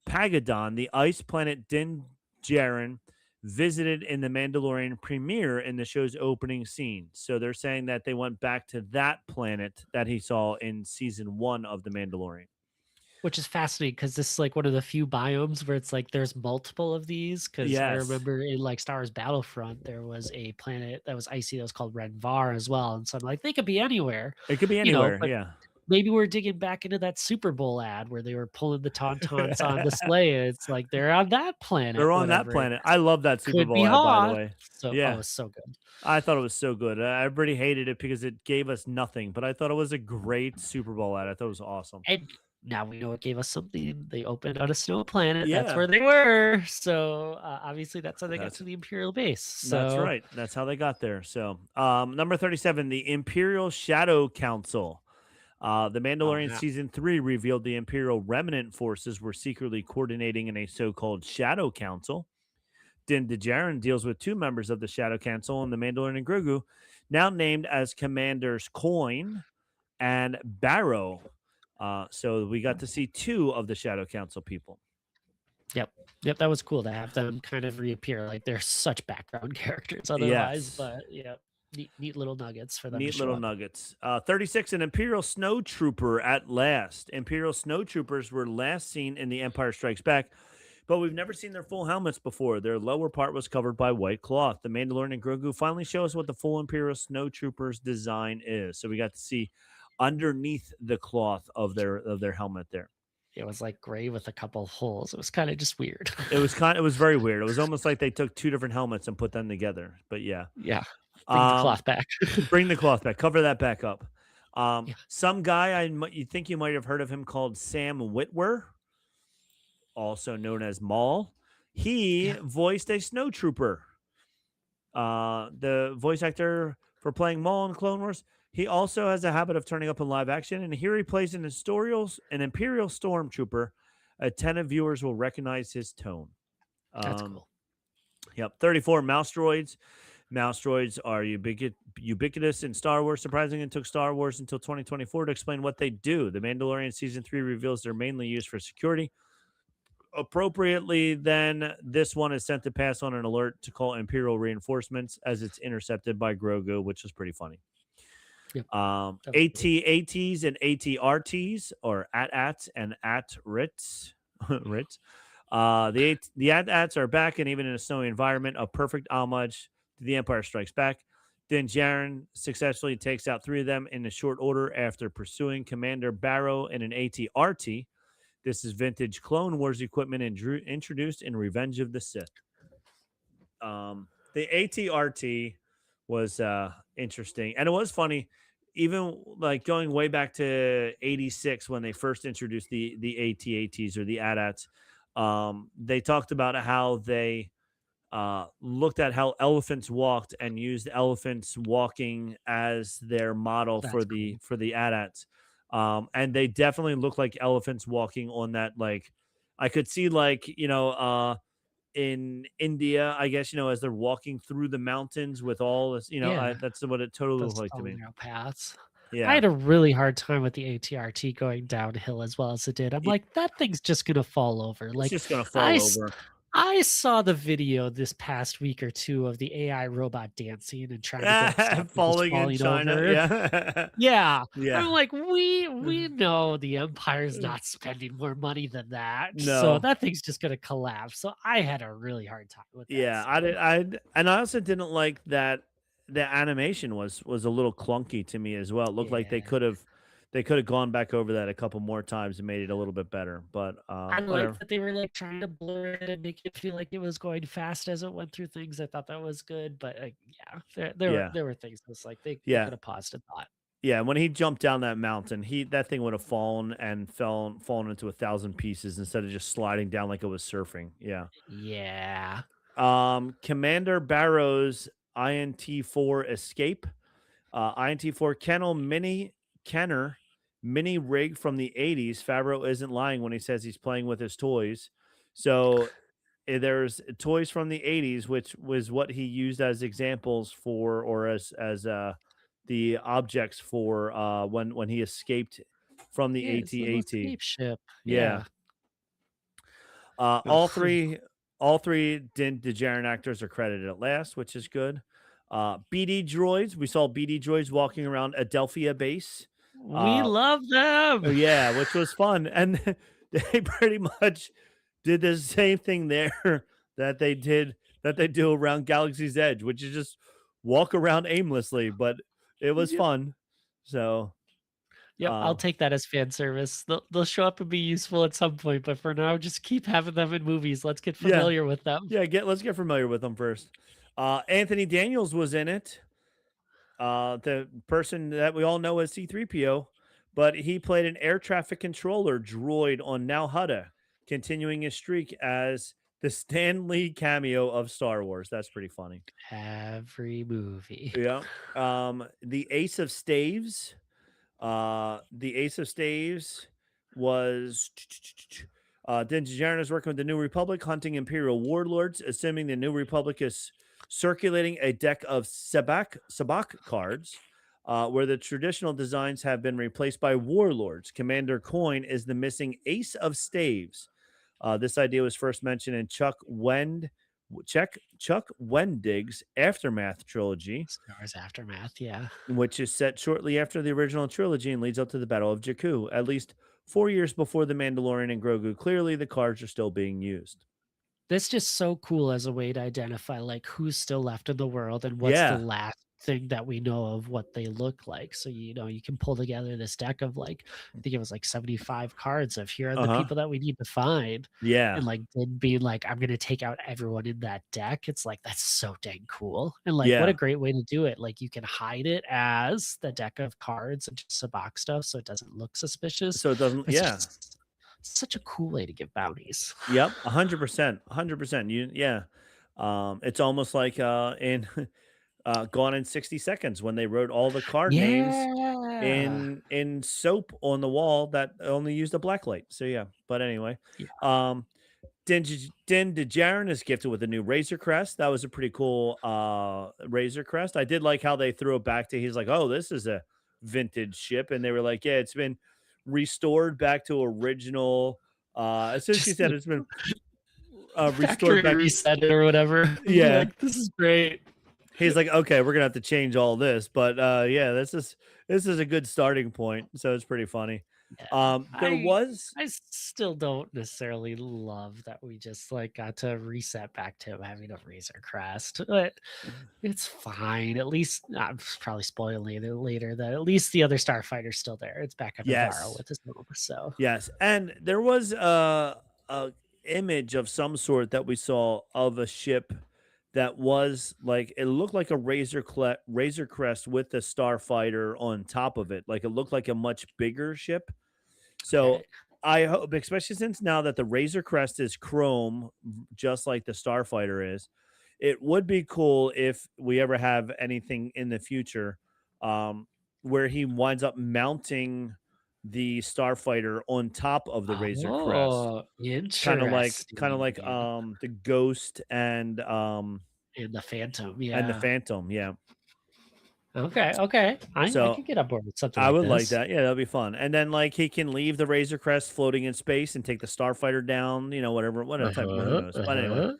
Pagadon, the ice planet Din Djarin visited in the Mandalorian premiere in the show's opening scene. So they're saying that they went back to that planet that he saw in season 1 of The Mandalorian. Which is fascinating because this is, like, one of the few biomes where it's like there's multiple of these. Because I Yes. remember in, like, Star Wars Battlefront, there was a planet that was icy that was called Renvar as well, and so I'm like, they could be anywhere, It could be anywhere. but Yeah. maybe we're digging back into that Super Bowl ad where they were pulling the Tauntauns on display, and it's like they're on that planet, They're on that whatever it planet. I love that Super could be Bowl ad, by the Hoth. way. So Yeah. it's so good. I thought it was so good. Everybody hated it because it gave us nothing, but I thought it was a great Super Bowl ad. I thought it was awesome. And now we know it gave us something. They opened on a snow planet. That's Yeah. where they were. So obviously, that's how they got That's to the Imperial base. that's So right. That's how they got there. So, number 37, the Imperial Shadow Council. The Oh, Mandalorian yeah. season 3 revealed the Imperial remnant forces were secretly coordinating in a so-called Shadow Council. Din Djarin deals with two members of the Shadow Council and the Mandalorian and Grogu, now named as Commanders Coin and Barrow. So we got to see two of the Shadow Council people. Yep. Yep, that was cool to have them kind of reappear, like, they're such background characters otherwise, Yes. but, yeah, neat little nuggets for them to Neat show little up. nuggets. 36, an Imperial snowtrooper at last. Imperial snowtroopers were last seen in The Empire Strikes Back, but we've never seen their full helmets before. Their lower part was covered by white cloth. The Mandalorian and Grogu finally show us what the full Imperial snowtroopers design is. So we got to see underneath the cloth of their helmet there. It was, like, gray with a couple holes, it was kinda just weird. It was very weird. It was almost like they took two different helmets and put them together. But yeah. Yeah. Bring the Um cloth back. Bring the cloth back. Cover that back up. Yeah, Some guy you think you might have heard of him called Sam Witwer, also known as Maul. He yeah, voiced a snowtrooper. The voice actor for playing Maul in Clone Wars. He also has a habit of turning up in live action, and here he plays an Imperial stormtrooper. Attentive viewers will recognize his tone. that's Um, cool. yep, 34 mouse droids. Mouse droids are ubiquitous in Star Wars. Surprisingly, it took Star Wars until 2024 to explain what they do. The Mandalorian season 3 reveals they're mainly used for security. Appropriately, then this one is sent to pass on an alert to call Imperial reinforcements as it's intercepted by Grogu, which is pretty funny. Yep, that was cool. AT-ATs and AT-RTs, or AT-ATs and AT-RITs. RITs. The AT-ATs are back, and even in a snowy environment, a perfect homage to The Empire Strikes Back. Din Djarin successfully takes out three of them in a short order after pursuing Commander Barrow in an AT-RT. This is vintage Clone Wars equipment introduced in Revenge of the Sith. The AT-RT was interesting, and it was funny. Even like going way back to '86 when they first introduced the AT-ATs or the AT-ATs, they talked about how they looked at how elephants walked and used elephants walking as their model That's cool. for the AT-ATs. And they definitely look like elephants walking on that. Like I could see like in India, I guess, as they're walking through the mountains with all this, Yeah. that's what it totally looked Those like to follow me. narrow paths. I Yeah. had a really hard time with the ATRT going downhill as well as it did. I'm Yeah, like, "That thing's just gonna fall over." it's Like, just gonna I fall s over. I saw the video this past week or 2 of the AI robot dancing and trying to get stop from just Falling in falling China. over. Yeah. Yeah. I'm Yeah. like, "We know the Empire's not spending more money than that, so No. that thing's just gonna collapse." So I had a really hard time with that Yeah, I did. scene. And I also didn't like that the animation was a little clunky to me as well. It looked like Yeah. they could have gone back over that a couple more times and made it a little bit better. But I like whatever. that they were, like, trying to blur it and make it feel like it was going fast as it went through things. I thought that was good, but, yeah, Yeah, there were things that's like they yeah, could have paused and thought. yeah. When he jumped down that mountain, that thing would have fallen and fallen into 1,000 pieces instead of just sliding down like it was surfing. Yeah. Yeah. Commander Barrow's INT-4 escape. INT-4 Kenner mini rig from the '80s. Favreau isn't lying when he says he's playing with his toys. So there's toys from the '80s, which was what he used as examples for, or as the objects for when he escaped from the Yeah, his little AT-AT. escape ship. Yeah. Yeah. Uh, all three, all three Din Djarin actors are credited at last, which is good. BD droids. We saw BD droids walking around Adelphia base. We Uh, love them! yeah, which was fun, and they pretty much did the same thing there that they do around Galaxy's Edge, which is just walk around aimlessly, but it was Yep. fun. So, Yep, I'll uh, take that as fan service. They'll show up and be useful at some point, but for now, just keep having them in movies. Let's get yeah, familiar with them. yeah. Let's get familiar with them first. Anthony Daniels was in it. The person that we all know as C3PO, but he played an air traffic controller droid on Now Hutta, continuing his streak as the Stan Lee cameo of Star Wars. That's pretty funny. Every movie. Yeah. The Ace of Staves. The Ace of Staves was Din Djarin is working with the New Republic, hunting Imperial warlords, assuming the New Republic is circulating a deck of Sabak cards, where the traditional designs have been replaced by warlords. Commander Coin is the missing Ace of Staves. This idea was first mentioned in Chuck Wendig's Aftermath trilogy, Star Wars Aftermath, yeah. which is set shortly after the original trilogy and leads up to the Battle of Jakku, at least 4 years before the Mandalorian and Grogu. Clearly, the cards are still being used. That's just so cool as a way to identify, like, who's still left in the world and what's the Yeah. last thing that we know of what they look like. So, you can pull together this deck of, like, I think it was, like, 75 cards of here are Uh the huh. people that we need to find, Yeah. and, like, then being like, "I'm gonna take out everyone in that deck." It's like, that's so dang cool, and, like, what a Yeah. great way to do it. Like, you can hide it as the deck of cards and just a box stuff so it doesn't look suspicious, So it doesn't, but it's yeah. just such a cool way to give bounties. Yep. 100%. 100%. Yeah. It's almost like in Gone in 60 Seconds when they wrote all the card names Yeah. in soap on the wall that only used a black light. So yeah. But anyway. Yeah. Um Din Djarin is gifted with a new Razor Crest. That was a pretty cool Razor Crest. I did like how they threw it back to, he's like, "Oh, this is a vintage ship." And they were like, "Yeah, it's been restored back to original." As soon as he Just said the it's been restored factory back, reset it or whatever. Be yeah. like, "This is great." He's like, "Okay, we're gonna have to change all this." But yeah, this is a good starting point. So it's pretty funny. Yeah. There was I still don't necessarily love that we just, like, got to reset back to him having a Razor Crest, but it's fine. At least I'm probably spoiling it later that at least the other starfighter's still there. It's back on Navarro yes. with his mom, so Yes, and there was a image of some sort that we saw of a ship that was like, it looked like a Razor Crest with a starfighter on top of it. Like it looked like a much bigger ship. So okay. I hope, especially since now that the Razor Crest is chrome, just like the starfighter is, it would be cool if we ever have anything in the future, um, where he winds up mounting the starfighter on top of the Razor Crest, Oh, kind of like interesting. the Ghost And the Phantom, and the yeah. Phantom, yeah. Okay, okay. I So could get on board with something I like would like this. that. Yeah, that'd be fun. And then like he can leave the Razor Crest floating in space and take the starfighter down, whatever type, who Uh-huh, knows. But anyway,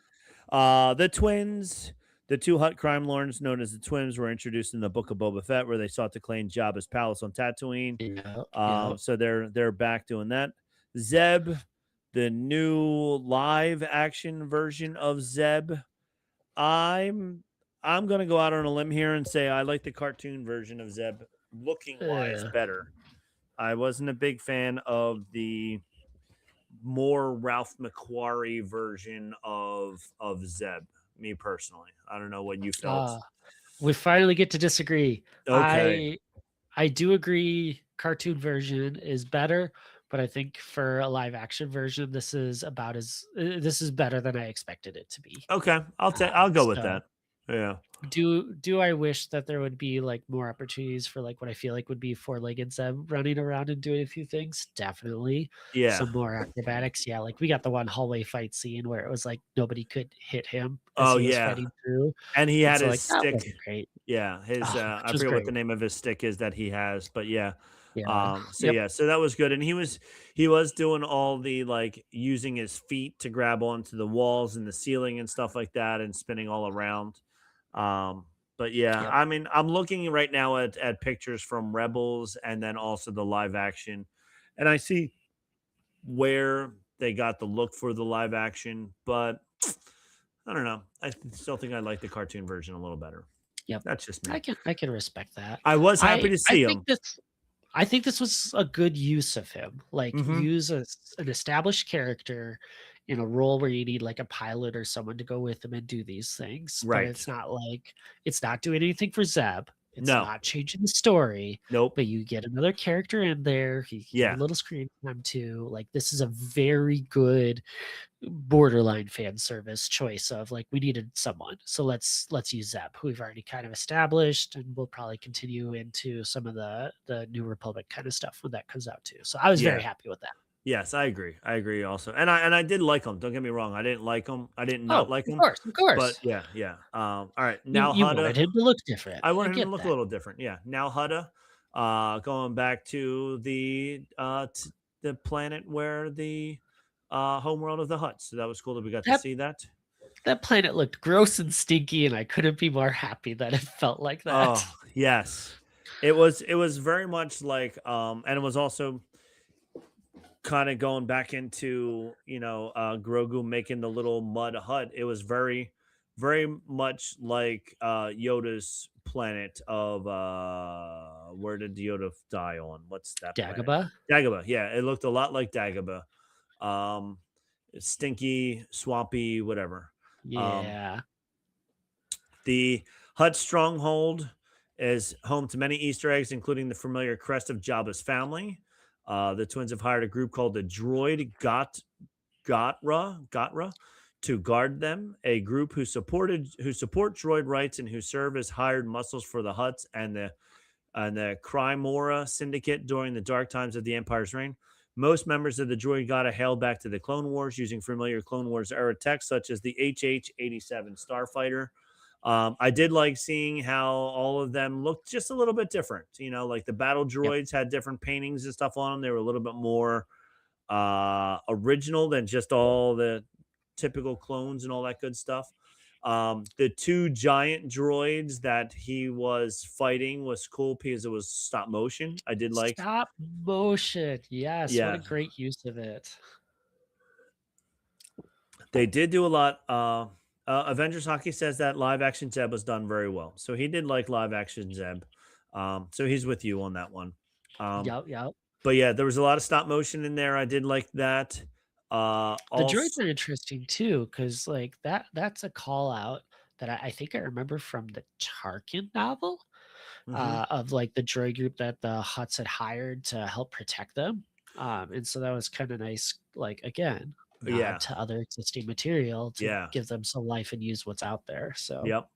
uh-huh. the twins, the two Hutt crime lords known as the twins, were introduced in the Book of Boba Fett, where they sought to claim Jabba's palace on Tatooine. Yep, yep. So they're back doing that. Zeb, the new live action version of Zeb. I'm gonna go out on a limb here and say I like the cartoon version of Zeb looking wise Uh, better. I wasn't a big fan of the more Ralph McQuarrie version of Zeb. Me personally, I don't know what you felt. ah, we finally get to disagree. Okay, I do agree cartoon version is better, but I think for a live action version, this is better than I expected it to be. okay, I'll go with So that. Yeah, do I wish that there would be, like, more opportunities for, like, what I feel like would be four-legged Zeb running around and doing a few things? Definitely. yeah. Some more acrobatics, yeah, like, we got the one hallway fight scene where it was like nobody could hit him as Oh he was yeah, fighting through, and he and had so, his like, that stick. wasn't great. Yeah, his Which I was forget what great. the name of his stick is that he has, but yeah. Yeah. So Yep. yeah, so that was good. And he was doing all the like using his feet to grab onto the walls and the ceiling and stuff like that and spinning all around. Um, but yeah, Yep. I mean, I'm looking right now at pictures from Rebels and then also the live action, and I see where they got the look for the live action, but I don't know. Still think I like the cartoon version a little better. Yep. That's just me. I can respect that. I was happy I to I see think him. this I think this was a good use of him. Like, Hmm. use an established character in a role where you need, like, a pilot or someone to go with him and do these things, but Right. it's not doing anything for Zeb. It's No. not changing the story, Nope. but you get another character in there. He can get a Yeah. little screen time too. Like this is a very good borderline fan service choice of like we needed someone, so let's use Zeb, who we've already kind of established, and we'll probably continue into some of the New Republic kind of stuff when that comes out too. So I was very Yeah. happy with that. Yes, I agree. I agree also. And I did like him. Don't get me wrong. I didn't like him. I did not Oh, like of him. course, of But course. yeah, yeah. All right. You Now you wanted Hutta. him to look different. I I wanted him to get look a that. little different. Yeah. Now Hutta. Going back to the planet where the homeworld of the Huts. So that was cool that we got to That see that. that planet looked gross and stinky, and I couldn't be more happy that it felt like that. Oh, yes. It was very much like and it was also kind of going back into Grogu making the little mud hut. It was very much like Yoda's planet of where did Yoda die on? What's that planet? Dagobah? Dagobah. Yeah, it looked a lot like Dagobah. Um, stinky, swampy, whatever. Um, Yeah. the Hutt stronghold is home to many Easter eggs, including the familiar crest of Jabba's family. The twins have hired a group called the Droid Gotra to guard them. A group who support droid rights and who serve as hired muscles for the Hutts and the Crimora Syndicate during the dark times of the Empire's reign. Most members of the Droid Gata hailed back to the Clone Wars using familiar Clone Wars era tech, such as the HH-87 Starfighter. I did like seeing how all of them looked just a little bit different. Like the battle Yep. droids had different paintings and stuff on them. They were a little bit more original than just all the typical clones and all that good stuff. The two giant droids that he was fighting was cool because it was stop motion. I did like, Stop motion. Yes, what a yeah, great use of it. they did do a lot. Avengers Hockey says that live action Zeb was done very well. So he did like live action Zeb. So he's with you on that one. Um, Yep, yep. but yeah, there was a lot of stop motion in there. I did like that. The droids Also, are interesting too, because like that's a call out that I think I remember from the Tarkin novel, mhm, of like the droid group that the Hutts had hired to help protect them. And so that was kind of nice, like again, nod yeah, to other existing material to yeah, give them some life and use what's out there. So yep,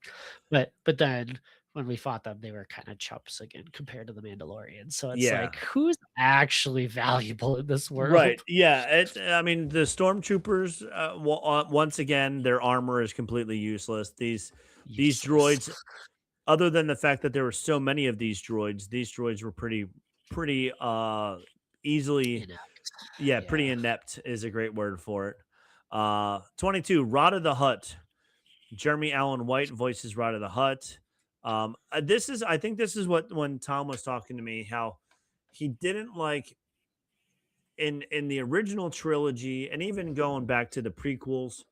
but then when we fought them, they were kind of chumps again compared to the Mandalorian. So it's yeah. like, who's actually valuable in this Right. world? Yeah. I mean, the stormtroopers. Once again, their armor is completely useless. These Useless. droids, other than the fact that there were so many of these droids were pretty easily. Inept. Yeah, pretty Yeah. inept is a great word for it. 22. Rod of the Hut. Jeremy Allen White voices Rod of the Hut. I think this is what when Tom was talking to me how he didn't like in the original trilogy and even going back to the prequels,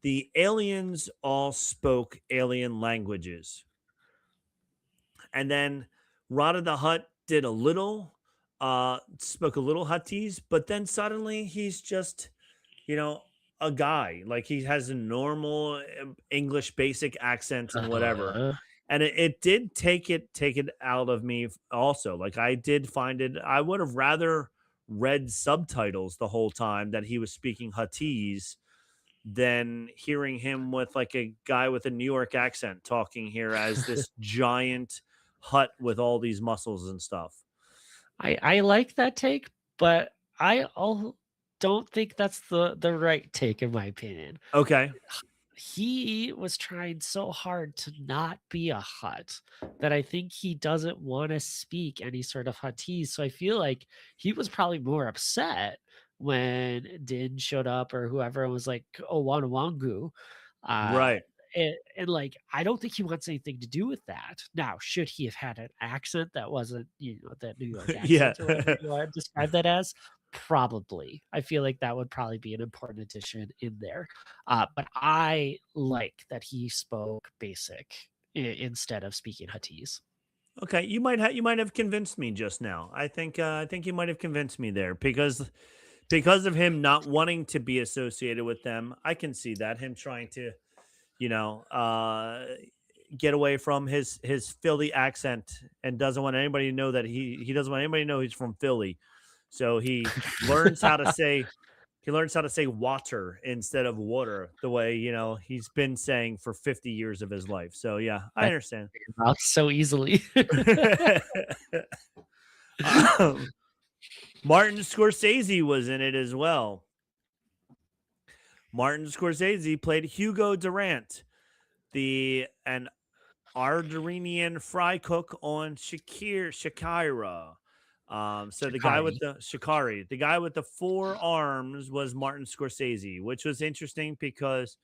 the aliens all spoke alien languages. And then Rod of the Hut did a little, spoke a little Huttese, but then suddenly he's just, you know, a guy. Like he has a normal English basic accent and whatever. Uh-huh. And it did take it out of me also. Like I did find it, I would have rather read subtitles the whole time that he was speaking Huttese than hearing him with like a guy with a New York accent talking here as this giant hut with all these muscles and stuff. I like that take, but don't think that's the right take in my opinion. Okay. He was trying so hard to not be a Hut that I think he doesn't want to speak any sort of Huttese. So I feel like he was probably more upset when Din showed up or whoever was like, "Oh, Wangu." Uh, Right. and like, I don't think he wants anything to do with that. Now, should he have had an accent that wasn't, that New York Yeah. accent or whatever you want to describe that as? Probably. I feel like that would probably be an important addition in there. But I like that he spoke basic instead of speaking Huttese. Okay. You might have convinced me just now. I think you might have convinced me there because of him not wanting to be associated with them. I can see that him trying to, you know, get away from his Philly accent and doesn't want anybody to know that he doesn't want anybody to know he's from Philly. So learns how to say he learns how to say water instead of water the way, he's been saying for 50 years of his life. So yeah, I That understand. your mouth so easily. um, Martin Scorsese was in it as well. Martin Scorsese played Hugo Durant, the an Ardenian fry cook on Shakira. So the guy with Shikari. the Shikari, the guy with the four arms was Martin Scorsese, which was interesting because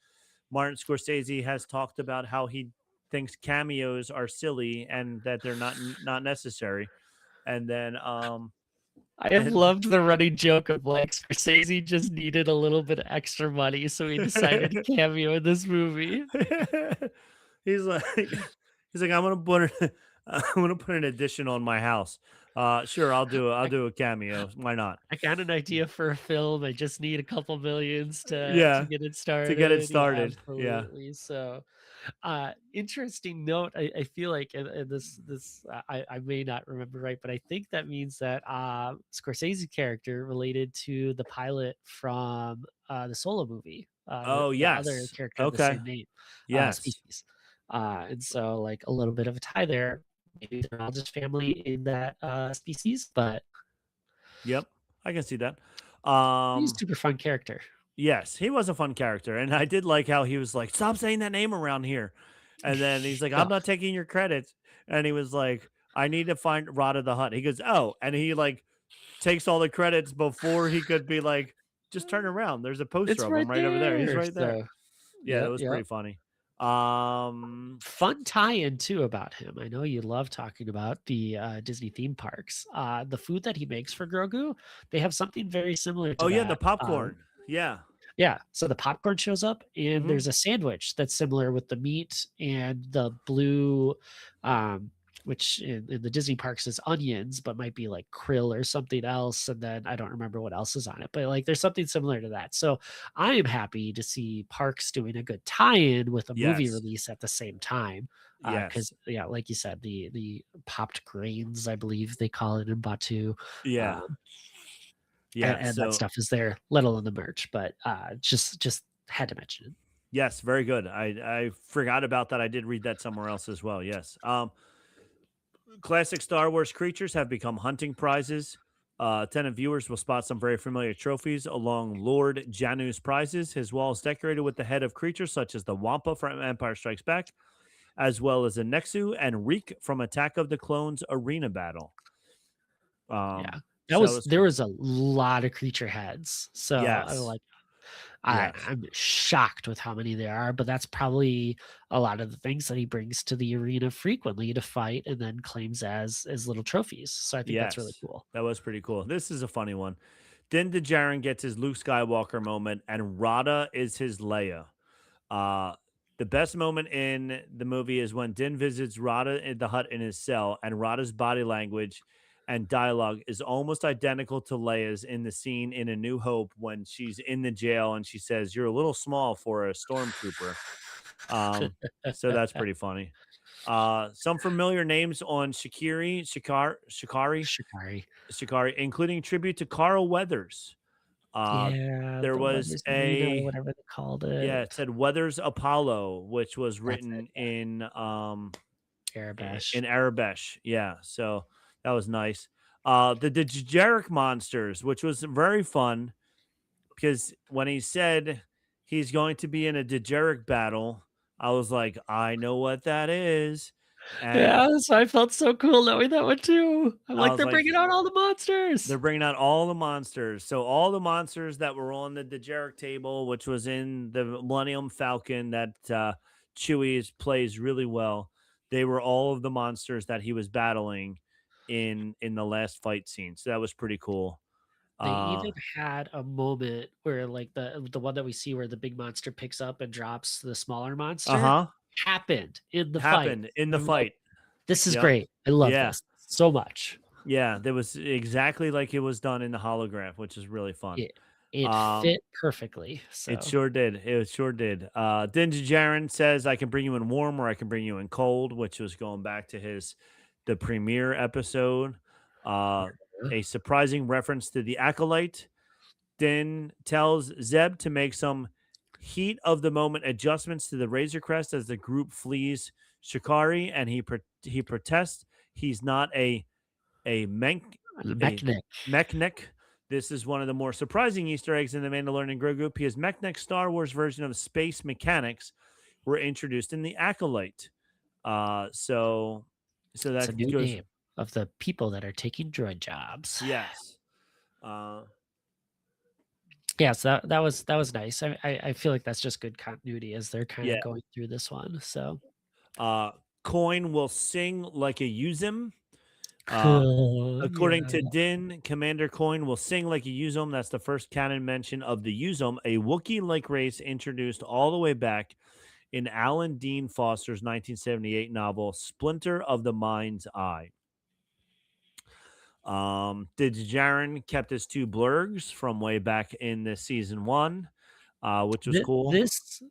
Martin Scorsese has talked about how he thinks cameos are silly and that they're not necessary. And then I have and loved the running joke of like Scorsese just needed a little bit of extra money, so he decided to cameo in this movie. he's like he's like I'm gonna put an addition on my house. Sure, I'll I, do a cameo. Why not? I got an idea for a film. I just need a couple millions to Yeah, get it to get it started. Yeah, started. Yeah. absolutely. So interesting note. I feel like and this I may not remember right, but I think that means that Scorsese's character related to the pilot from the Solo movie, Oh the other yes. character of the Okay. same name, Yes. species. And so like a little bit of a tie there. Maybe they're all just family in that species, but Yep. I can see that. he's a Um super fun character. yes, he was a fun character. And I did like how he was like, stop saying that name around here. And then he's like, I'm No, not taking your credits. And he was like, I need to find Rada the Hutt. He goes, oh, and he like takes all the credits before he could be like, just turn around. There's a poster it's of him right right over there. He's there. right there. So Yeah, that yep, was yep. pretty funny. Um, Fun tie-in too about him. I know you love talking about the Disney theme parks. The food that he makes for Grogu, they have something very similar oh to yeah, the that. popcorn. Yeah. Yeah, so the popcorn shows up, and Hmm. there's a sandwich that's similar with the meat and the blue, um, which in the Disney parks is onions, but might be like krill or something else. And then I don't remember what else is on it, but like there's something similar to that. So I am happy to see parks doing a good tie-in with a movie Yes. release at the same time. Yes. Because yeah, like you said, the popped grains, I believe they call it in Batu. Yeah. Um, Yeah. and that So stuff is there, let alone the merch. But just had to mention it. yes, very good. I forgot about that. I did read that somewhere else as well. Yes. Classic Star Wars creatures have become hunting prizes. Attentive viewers will spot some very familiar trophies along Lord Janu's prizes. His wall is decorated with the head of creatures such as the Wampa from Empire Strikes Back, as well as a Nexu and Reek from Attack of the Clones Arena Battle. Yeah. So that was There was a lot of creature heads. So I yes, like yes, I'm shocked with how many there are, but that's probably a lot of the things that he brings to the arena frequently to fight and then claims as little trophies. So I think that's really yes. cool. That was pretty cool. This is a funny one. Din Djarin gets his Luke Skywalker moment, and Rada is his Leia. Uh, the best moment in the movie is when Din visits Rada in the hut in his cell, and Rada's body language and dialogue is almost identical to Leia's in the scene in A New Hope when she's in the jail and she says, "You're a little small for a stormtrooper." So that's pretty funny. Some familiar names on Shikari. Shikari, including tribute to Carl Weathers. Uh, Yeah, there the was Weathers Arena or a whatever they called yeah, it it. said Weathers Apollo, which was That's it. written Arabesh. in Arabesh. Yeah, so that was nice. The Dejarik monsters, which was very fun because when he said he's going to be in a Dejarik battle, I was like, I know what that is, and Yeah, so I felt so cool knowing that one too. I'm I like, was they're like, bringing out all the monsters. they're bringing out all the monsters. So all the monsters that were on the Dejarik table, which was in the Millennium Falcon that Chewie plays really well, they were all of the monsters that he was battling in the last fight scene. So that was pretty cool. They Uh even had a moment where, like, the one that we see where the big monster picks up and drops the smaller monster uh-huh. happened in the fight. Happened in the I'm like, fight. "This is Yep. great. I love Yeah. this so much." Yeah. There was exactly like it was done in the holograph, which is really fun. Yeah. It Um, fit perfectly, it so sure did. It sure did. Din Djarin says, "I can bring you in warm, or I can bring you in cold," which was going back to the premiere episode. Uh, uh, a surprising reference to the acolyte. Din tells Zeb to make some heat of the moment adjustments to the Razor Crest as the group flees Shikari, and he protests he's not a menk the a mechanic. mechanic. This is one of the more surprising Easter eggs in the Mandalorian and Grogu because Mechnic Star Wars version of space mechanics were introduced in the Acolyte. So It's a that new goes name of the people that are taking droid jobs. yes. Uh, Yeah, so that was nice. I feel like that's just good continuity as they're kinda yeah. going through this one, so Uh, Coin will sing like a Yuzim. Uh, cool, According yeah. to Din, Commander Coin will sing like a Yuzum. That's the first canon mention of the Yuzum, a Wookiee-like race introduced all the way back in Alan Dean Foster's 1978 novel Splinter of the Mind's Eye. The Jaren kept his two blurgs from way back in the season one, which was Th cool.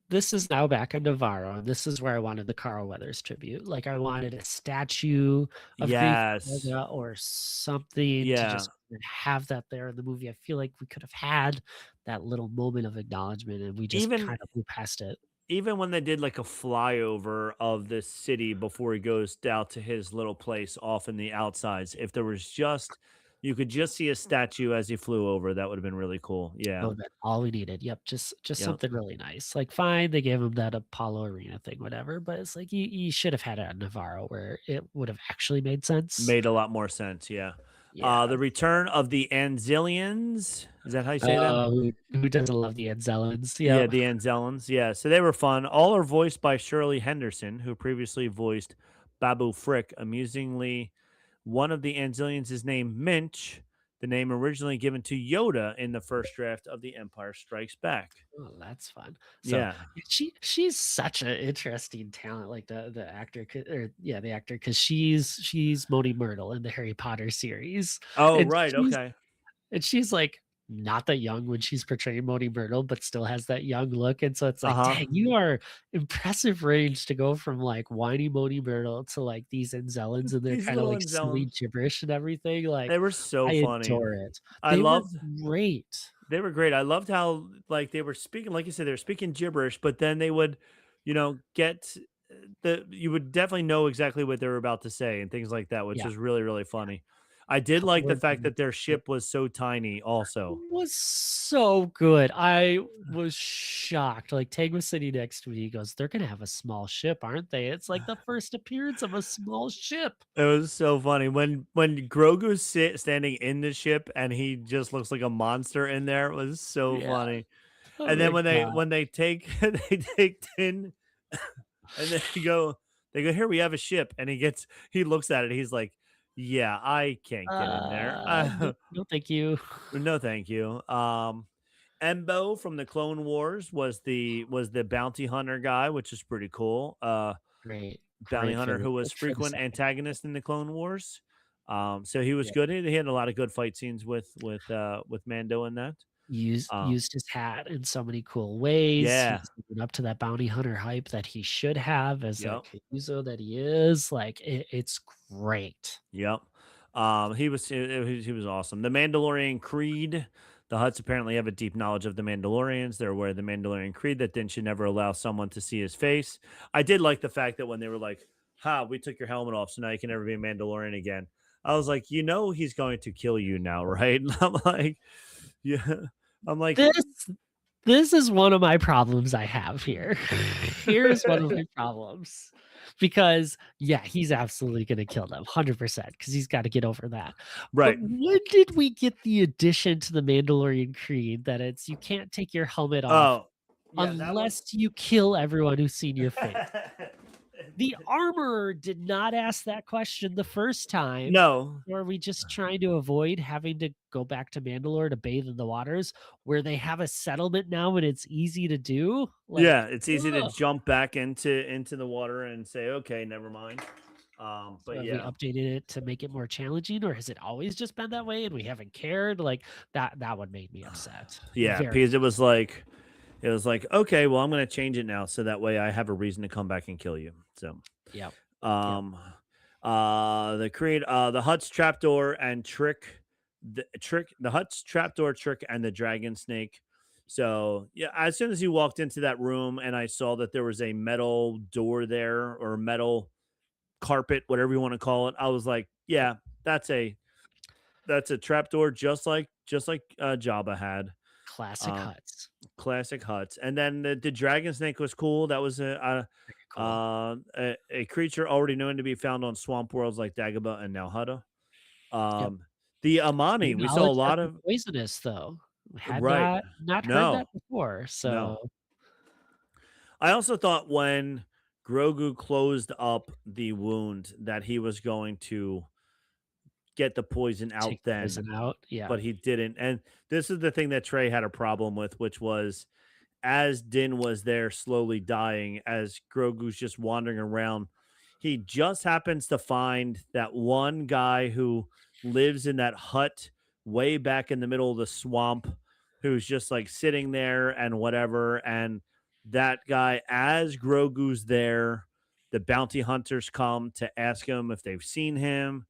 this is now back in Navarro, and this is where I wanted the Carl Weathers tribute. Like, I wanted a statue of Greef Yes. Karga or something to Yeah. just have that there in the movie. I feel like we could have had that little moment of acknowledgement, and we just Even kind of blew past it. even when they did like a flyover of the city before he goes down to his little place off in the outsides, if there was just you could just see a statue as he flew over, that would have been really cool. That Yeah. would've been all we needed. Yep, just Yeah. something really nice. Like, fine, they gave him that Apollo Arena thing, whatever, but it's like you should have had it at Navarro where it would have actually made sense. Made a lot more sense. Yeah. Yeah. The return of the Anzillians. Is that how you say that? Oh, who doesn't love the Anzellans? Yeah, Yep. the Anzellans. Yeah. So they were fun. All are voiced by Shirley Henderson, who previously voiced Babu Frick. Amusingly, one of the Anzillians is named Minch, the name originally given to Yoda in the first draft of The Empire Strikes Back. Oh, that's fun. So, Yeah. she's such an interesting talent, like the actor, or yeah, the actor, because she's Moni Myrtle in the Harry Potter series, Oh, and right. Okay. she's like not that young when she's portraying Moni Myrtle, but still has that young look. And so it's Uh like, huh. dang, you are impressive range to go from like whiny Moni Myrtle to like these Anzellans and they're These kind of little like silly Anzellans. gibberish and everything. Like, They were so I funny. adore it. I They were loved great. They were great. I loved how like they were speaking, like you said, they were speaking gibberish, but then they would, get the you would definitely know exactly what they were about to say and things like that, which Yeah. was really, really funny. I did Couple like the words fact in that their it ship was so tiny also. was so good. I was shocked. Like, Tag was sitting next to me. He goes, they're gonna have a small ship, aren't they? It's like the first appearance of a small ship. It was so funny when Grogu's standing in the ship and he just looks like a monster in there. It was so Yeah. funny. Oh And then my when they god. when they take they take Tin and they go, "Here, we have a ship." And he looks at it, he's like, "Yeah, I can't get in there. No, no, thank you. No, thank you." Embo from the Clone Wars was the bounty hunter guy, which is pretty cool. Great, Bounty great hunter for who was for the frequent second. antagonist in the Clone Wars. So he was Yeah. good. He had a lot of good fight scenes with Mando in that. Uh, Used his hat in so many cool ways. yeah, He's living up to that bounty hunter hype that he should have as that yep. Kyuzo that he is. Like, it's great. Yep. He was awesome. The Mandalorian Creed. The Hutts apparently have a deep knowledge of the Mandalorians. They're aware of the Mandalorian Creed that Din should never allow someone to see his face. I did like the fact that when they were like, "Ha, we took your helmet off, so now you can never be a Mandalorian again." I was like, he's going to kill you now, right? And I'm like, yeah. I'm like, This this is one of my problems I have here. Here's one of my problems. Because, yeah, he's absolutely gonna kill them, 100%, because 'cause he's gotta get over that. But right. when did we get the addition to the Mandalorian Creed that it's you can't take your helmet off Oh, yeah, that was unless you kill everyone who's seen your face? The armorer did not ask that question the first time. no. Or are we just trying to avoid having to go back to Mandalore to bathe in the waters where they have a settlement now and it's easy to do? Yeah, Like, it's easy to ugh. jump back into the water and say, "Okay, never mind." So But have we yeah, updated it to make it more challenging, or has it always just been that way and we haven't cared? Like that would make me upset. yeah, Very because upset. it was like, okay, well, I'm gonna change it now so that way I have a reason to come back and kill you. So Yep. Yep. Um, the Hut's trapdoor and the Hut's trapdoor trick and the dragon snake. So yeah, as soon as you walked into that room and I saw that there was a metal door there or metal carpet, whatever you want to call it, I was like, Yep. yeah, that's a that's a trapdoor just like Jabba had. Classic Um, huts. Classic Huts. And then the dragon snake was cool. That was Very cool. a creature already known to be found on swamp worlds like Dagobah and Nalhutta. Yep. Um, the No Amani, we saw a knowledge that lot they're of poisonous though. Had right. not heard No, that before. no. So I also thought when Grogu closed up the wound that he was going to get the poison take out the then, poison out. Yeah. but he didn't. And this is the thing that Trey had a problem with, which was as Din was there slowly dying, as Grogu's just wandering around, he just happens to find that one guy who lives in that hut way back in the middle of the swamp, who's just like sitting there and whatever. And that guy, as Grogu's there, the bounty hunters come to ask him if they've seen him,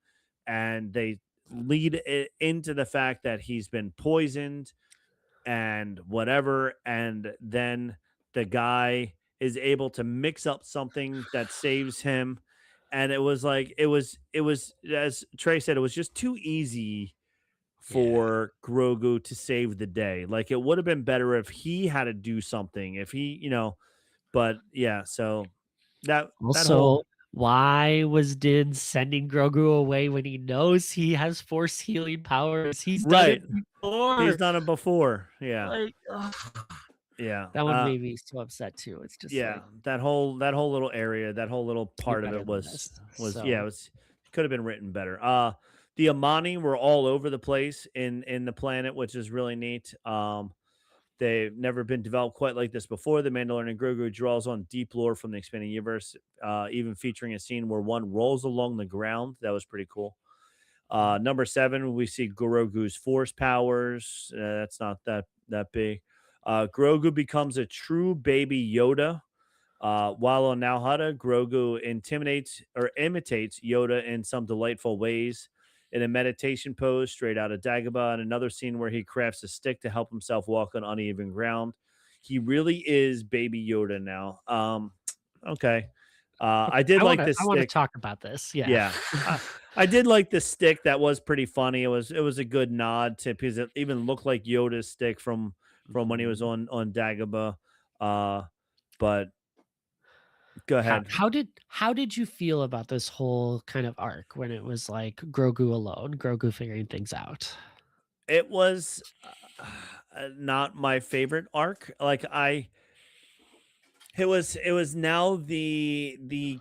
and they lead it into the fact that he's been poisoned and whatever. And then the guy is able to mix up something that saves him. And it was like, it was, as Trey said, it was just too easy Yeah. for Grogu to save the day. Like, it would have been better if he had to do something, if he, but yeah, so that Also, whole, why was Din sending Grogu away when he knows he has force healing powers? He's done it right. He's before. done it before. Yeah. Like, ugh. Yeah. That one made me so upset too. It's just Yeah, like, that whole little area, that whole little you're part of better it than was this. was yeah, it So, was could have been written better. The Amani were all over the place in the planet, which is really neat. They've never been developed quite like this before. The Mandalorian and Grogu draws on deep lore from the expanding universe, even featuring a scene where one rolls along the ground. That was pretty cool. mhm, Number 7, we see Grogu's force powers. That's not that big. Grogu becomes a true baby Yoda. While on Nalhutta, Grogu intimidates or imitates Yoda in some delightful ways. In a meditation pose straight out of Dagobah, and another scene where he crafts a stick to help himself walk on uneven ground. He really is Baby Yoda now. Okay. I okay. did like I this wanna stick. talk about this. Yeah. Yeah. I did like the stick. That was pretty funny. It was a good nod to, because it even looked like Yoda's stick from when he was Mhm. on Dagobah. Uh, but go ahead. How did you feel about this whole kind of arc when it was like Grogu alone, Grogu figuring things out? It was not my favorite arc. Like, it was now the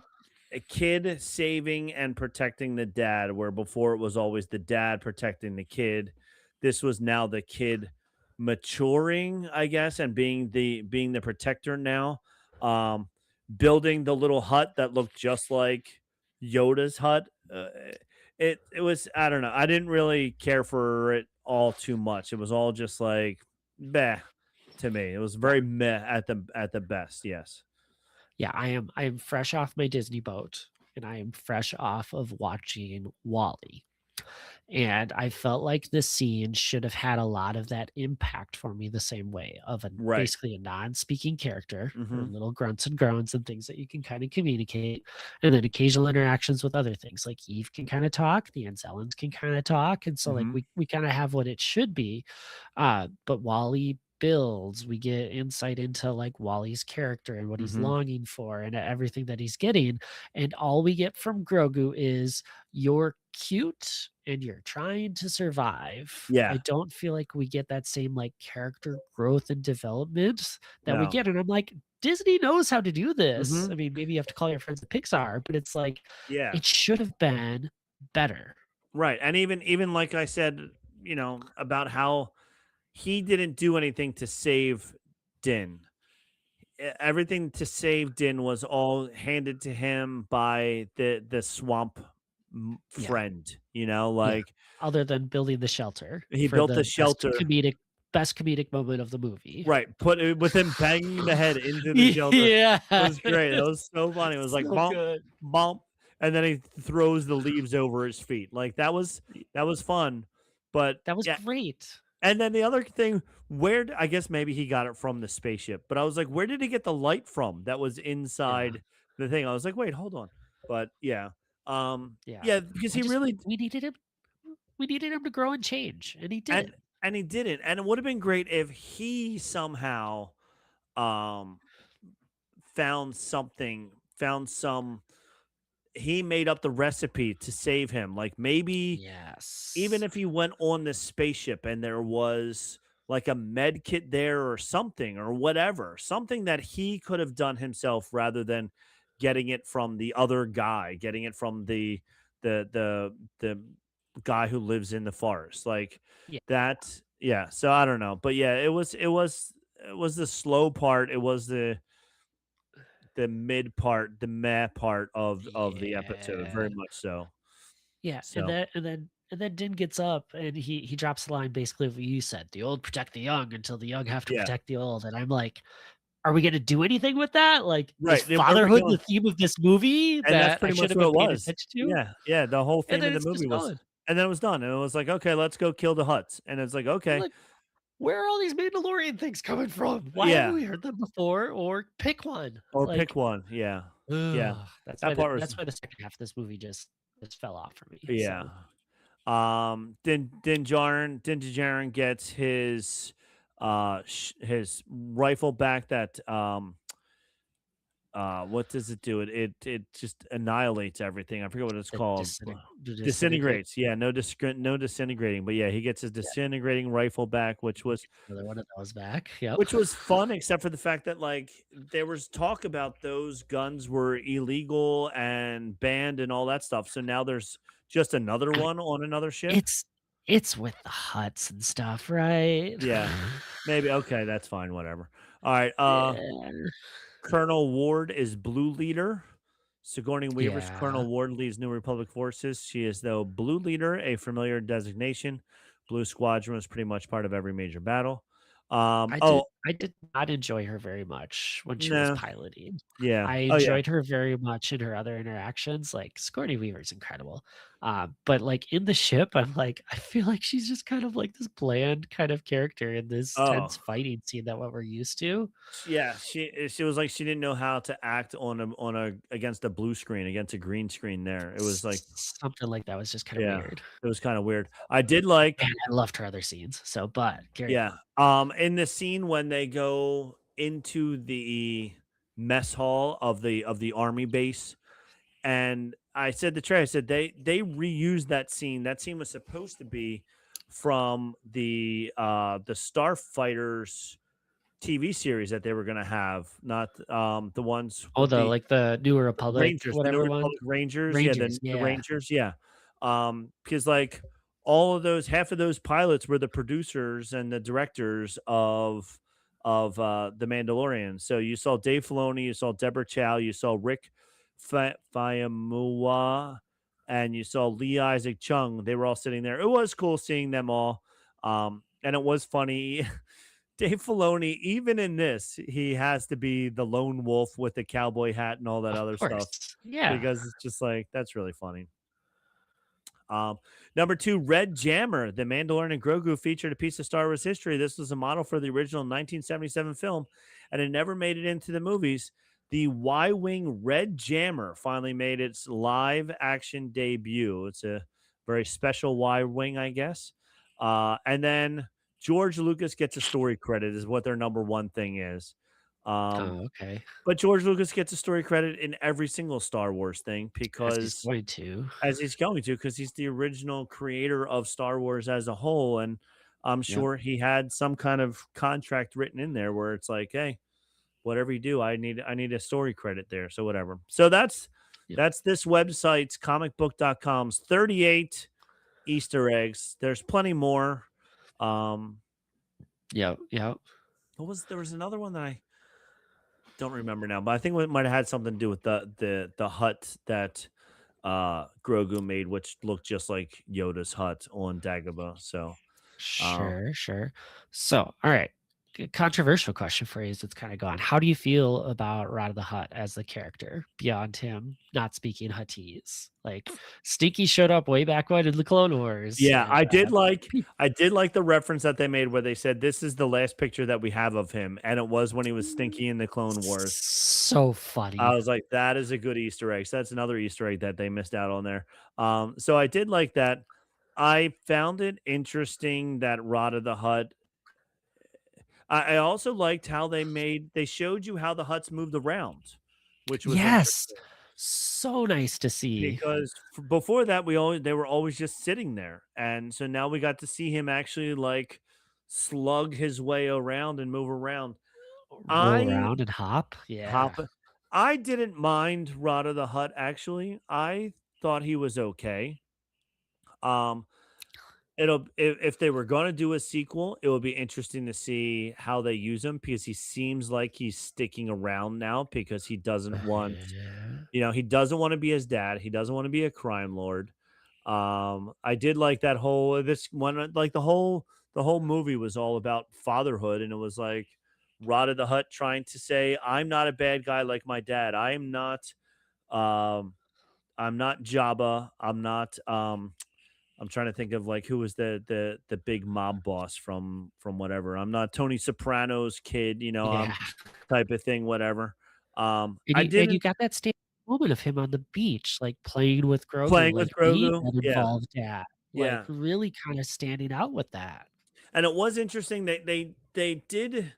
a kid saving and protecting the dad, where before it was always the dad protecting the kid. This was now the kid maturing, I guess, and being the protector now. Um, Building the little hut that looked just like Yoda's hut. It was, I don't know. I didn't really care for it all too much. It was all just like meh to me. It was Yeah. very meh at the best. Yes. Yeah, I am fresh off my Disney boat, and I am fresh off of watching Wally. And I felt like this scene should have had a lot of that impact for me the same way of a Right. basically a non-speaking character or Mhm. little grunts and groans and things that you can kind of communicate, and then occasional interactions with other things like Eve can kind of talk, the Anzellans can kind of talk, and so like Mhm. we kind of have what it should be. But Wally builds, we get insight into like Wally's character and what he's Mhm. longing for and everything that he's getting, and all we get from Grogu is you're cute and you're trying to survive. I Yeah. don't feel like we get that same like character growth and development that we No. get. And I'm like, Disney knows how to do this. I Mhm. mean, maybe you have to call your friends at Pixar, but it's like Yeah. it should have been better. Right. And even like I said, about how he didn't do anything to save Din. everything to save Din was all handed to him by the swamp Yeah, friend. You know, yeah. like Other than building the shelter he for built the the shelter. best comedic moment of the movie. Right, put it with him banging the head into the shelter Yeah, was great. That was so funny. It was like so bump, good. bump, and then he throws the leaves over his feet. Like that was fun. But That was yeah, great. and then the other thing, I guess maybe he got it from the spaceship, but I was like, where did he get the light from that was Yeah, inside the thing? I was like, wait, hold on. But yeah, yeah. yeah, because I he just really we needed him to grow and change, and he and did. and he didn't, and it would have been great if he somehow um found something, found some he made up the recipe to save him. Like maybe even Yes. if he went on this spaceship and there was like a med kit there or something or whatever, something that he could have done himself rather than getting it from the other guy, getting it from the guy who lives in the forest. Like Yeah, that, yeah. So I don't know. But yeah, it was the slow part. It was the mid part, the meh part of the episode, very yeah. much so. Yeah, So and then Din gets up and he drops the line basically what you said, "The old protect the young until the young have to yeah, protect the old," and I'm like, "Are we gonna do anything with that? Like, is right. Then where are we fatherhood the going? theme of this movie And that's that I pretty should much have what been it paying was. attention to?" Yeah, yeah. The whole And theme then of the it's movie just was, gone. and then it was done, and it was like, okay, let's go kill the Huts, and it's like, I'm okay, like, "Where are all these Mandalorian things coming from? Why haven't yeah, we heard them before? Or pick one." or pick Like, one, yeah, yeah. ugh, That part was, that's why the second half of this movie just fell off for me, yeah. so Din Djarin gets his rifle back that what does it do? It just annihilates everything. I forget what it's the called. disintegrate. Disintegrates. Yeah, no disintegrating. But yeah, he gets his Yeah, disintegrating rifle back, he gets another one of those back, yep. which was fun, except for the fact that like there was talk about those guns were illegal and banned and all that stuff. So now there's just another I one on another ship. It's it's with the huts and stuff, right? Yeah, maybe. Okay, that's fine. Whatever. All right. Yeah. Colonel Ward is Blue Leader. Sigourney Weaver's Yeah. Colonel Ward leads New Republic forces. She is, though, Blue Leader, a familiar designation. Blue Squadron was pretty much part of every major battle. Oh, I did not enjoy her very much when she was no. piloting. Yeah. I Oh, yeah. enjoyed her very much in her other interactions, like, Sigourney Weaver's incredible. But, like, in the ship, I'm like, I feel like she's just kind of like this bland kind of character in this tense Oh, fighting scene that what we're used to. yeah. She was like she didn't know how to act on a against a blue screen, against a green screen there. It was like, Something like that was just kinda yeah, weird. it was kind of weird. I did like, And I loved her other scenes, so but carry yeah. on. In the scene when they go into the mess hall of the army base, and I said to Trey, I said they reused that scene. That scene was supposed to be from the Starfighters TV series that they were gonna have, not the ones Oh, with the the New Republic, Rangers, the New whatever one? Republic Rangers, yeah, Rangers, the yeah. Rangers, yeah. Because like all of those, half of those pilots were the producers and the directors of the Mandalorian. So you saw Dave Filoni, you saw Deborah Chow, you saw Rick Fayamuwa, and you saw Lee Isaac Chung. They were all sitting there. It was cool seeing them all. And it was funny. Dave Filoni, even in this, he has to be the lone wolf with the cowboy hat and all that Of other stuff course. Yeah. because it's just like that's really funny. Number two, Red Jammer, the Mandalorian and Grogu featured a piece of Star Wars history. This was a model for the original 1977 film, and it never made it into the movies. The Y-wing Red Jammer finally made its live action debut. It's a very special Y-wing, I guess. And then George Lucas gets a story credit, is what their number one thing is. Um, Oh, okay. but George Lucas gets a story credit in every single Star Wars thing As he's because going to. as he's going to, because he's the original creator of Star Wars as a whole, and I'm Yep. sure he had some kind of contract written in there where it's like, "Hey, whatever you do, I need a story credit there." So whatever. So Yep. that's this website's comicbook.com's 38 Easter eggs. There's plenty more. Um, Yep. Yep. what was there was another one that don't remember now, but I think it might have had something to do with the hut that Grogu made, which looked just like Yoda's hut on Dagobah. So um Sure, sure. So, all right. Controversial question for you as it's kind of gone. How do you feel about Rod of the Hutt as the character beyond him not speaking Huttese? Like, Stinky showed up way back when in the Clone Wars, yeah, and pe- I did like the reference that they made where they said this is the last picture that we have of him, and it was when he was Stinky in the Clone Wars. so I funny. was like, that is a good Easter egg. So that's another Easter egg that they missed out on there. So I did like that. I found it interesting that Rod of the Hut. I also liked how they showed you how the huts moved around, which was Yes. interesting So nice to see. because before that they were always just sitting there, and so now we got to see him actually like slug his way around and move around. Roll I around and hop. Yeah. hop. I didn't mind Rod of the Hut actually. I thought he was okay. Um, if they were gonna do a sequel, it would be interesting to see how they use him because he seems like he's sticking around now because he doesn't want, Yeah. he doesn't want to be his dad. He doesn't want to be a crime lord. I did like that whole this one like the whole movie was all about fatherhood, and it was like Rod of the Hut trying to say, "I'm not a bad guy like my dad. Um I'm not Jabba. I'm trying to think of like who was the big mob boss from whatever. I'm not Tony Soprano's kid, Yeah. type of thing, whatever. And I you didn't got that stand moment of him on the beach, like, playing with Grogu, playing like, with me, Grogu. that Yeah, involved that, like, yeah. really kinda standing out with that. And it was interesting that they did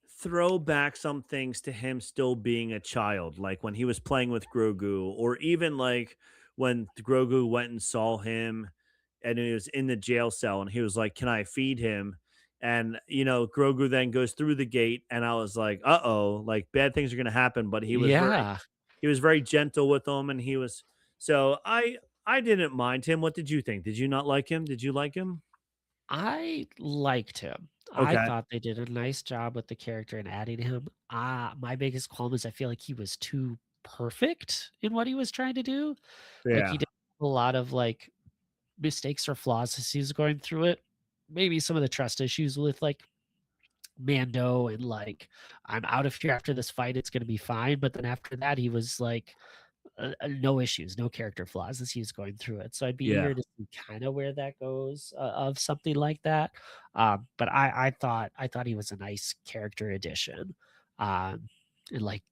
throw back some things to him still being a child, like when he was playing with Grogu, or even like when Grogu went and saw him and he was in the jail cell and he was like, "Can I feed him?" And Grogu then goes through the gate, and I was like, "Uh oh, like bad things are gonna happen." But Yeah. he was very gentle with them, and he was so I didn't mind him. What did you think? Did you not like him? Did you like him? I liked him. I Okay. thought they did a nice job with the character and adding him. My biggest qualm is I feel like he was too perfect in what he was trying to do. Like, he Yeah. did a lot of, like, mistakes or flaws as he was going through it. Maybe some of the trust issues with, like, Mando and, like, "I'm out of here after this fight, it's gonna be fine," but then after that, he was like, no issues, no character flaws as he's going through it. So I'd be Yeah. eager to see kinda where that goes, of something like that. But I thought he was a nice character addition. And like,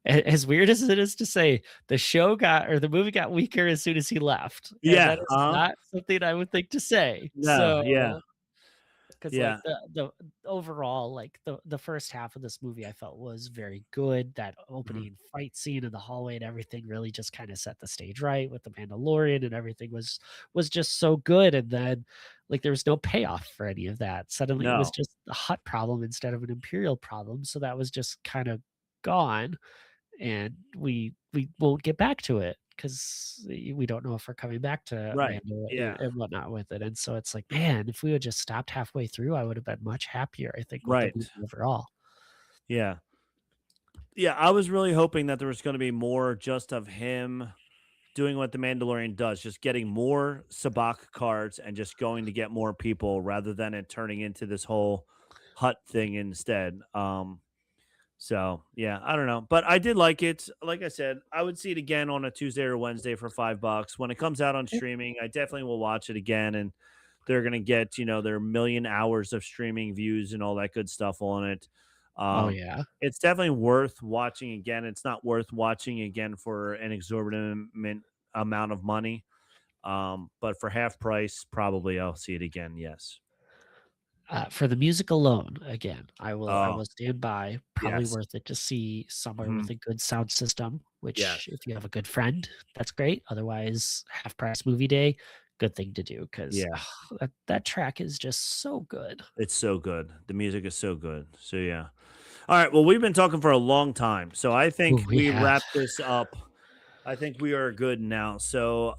as weird as it is to say, the movie got weaker as soon as he left, and Yeah. that is not something I would think to say. No. Yeah. So 'cause, like, Yeah. the overall, like, the first half of this movie I felt was very good. That Mhm. opening fight scene in the hallway and everything really just kinda set the stage right with the Mandalorian, and everything was just so good, and then, like, there was no payoff for any of that. Suddenly, it was No. just a Hutt problem instead of an Imperial problem, so that was just kinda gone, and we won't get back to it because we don't know if we're coming back to Right. Mando Yeah. and whatnot with it, and so it's like, man, if we had just stopped halfway through, I would have been much happier, I think, with the Right. movie overall. Yeah. Yeah, I was really hoping that there was gonna be more just of him doing what the Mandalorian does, just getting more sabacc cards and just going to get more people rather than it turning into this whole hut thing instead. So yeah, I don't know, but I did like it. Like I said, I would see it again on a Tuesday or Wednesday for $5 when it comes out on Eh. streaming. I definitely will watch it again, and they're gonna get their million hours of streaming views and all that good stuff on it. Oh, Um, yeah. it's definitely worth watching again. It's not worth watching again for an exorbitant amount of money. But for half price, probably I'll see it again. Yes. For the music alone, again, I Oh will stand by, probably yes. worth it to see somewhere Mhm. with a good sound system, which Yes. if you have a good friend, that's great. Otherwise, half price movie day, good thing to do because Yeah. that track is just so good. It's so good. The music is so good. So yeah. All right. Well, we've been talking for a long time, so I think Ooh, we we have. wrap this up. I think we are good now. So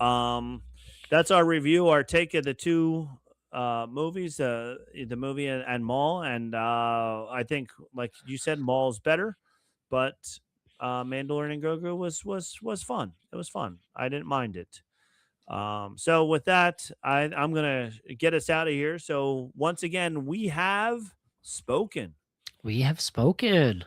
that's our review, our take of the two movies, the movie and Maul, and I think, like you said, Maul's better, but Mandalorian and Grogu was fun. It was fun. I didn't mind it. So with that, I'm gonna get us out of here. So once again, we have spoken. We have spoken.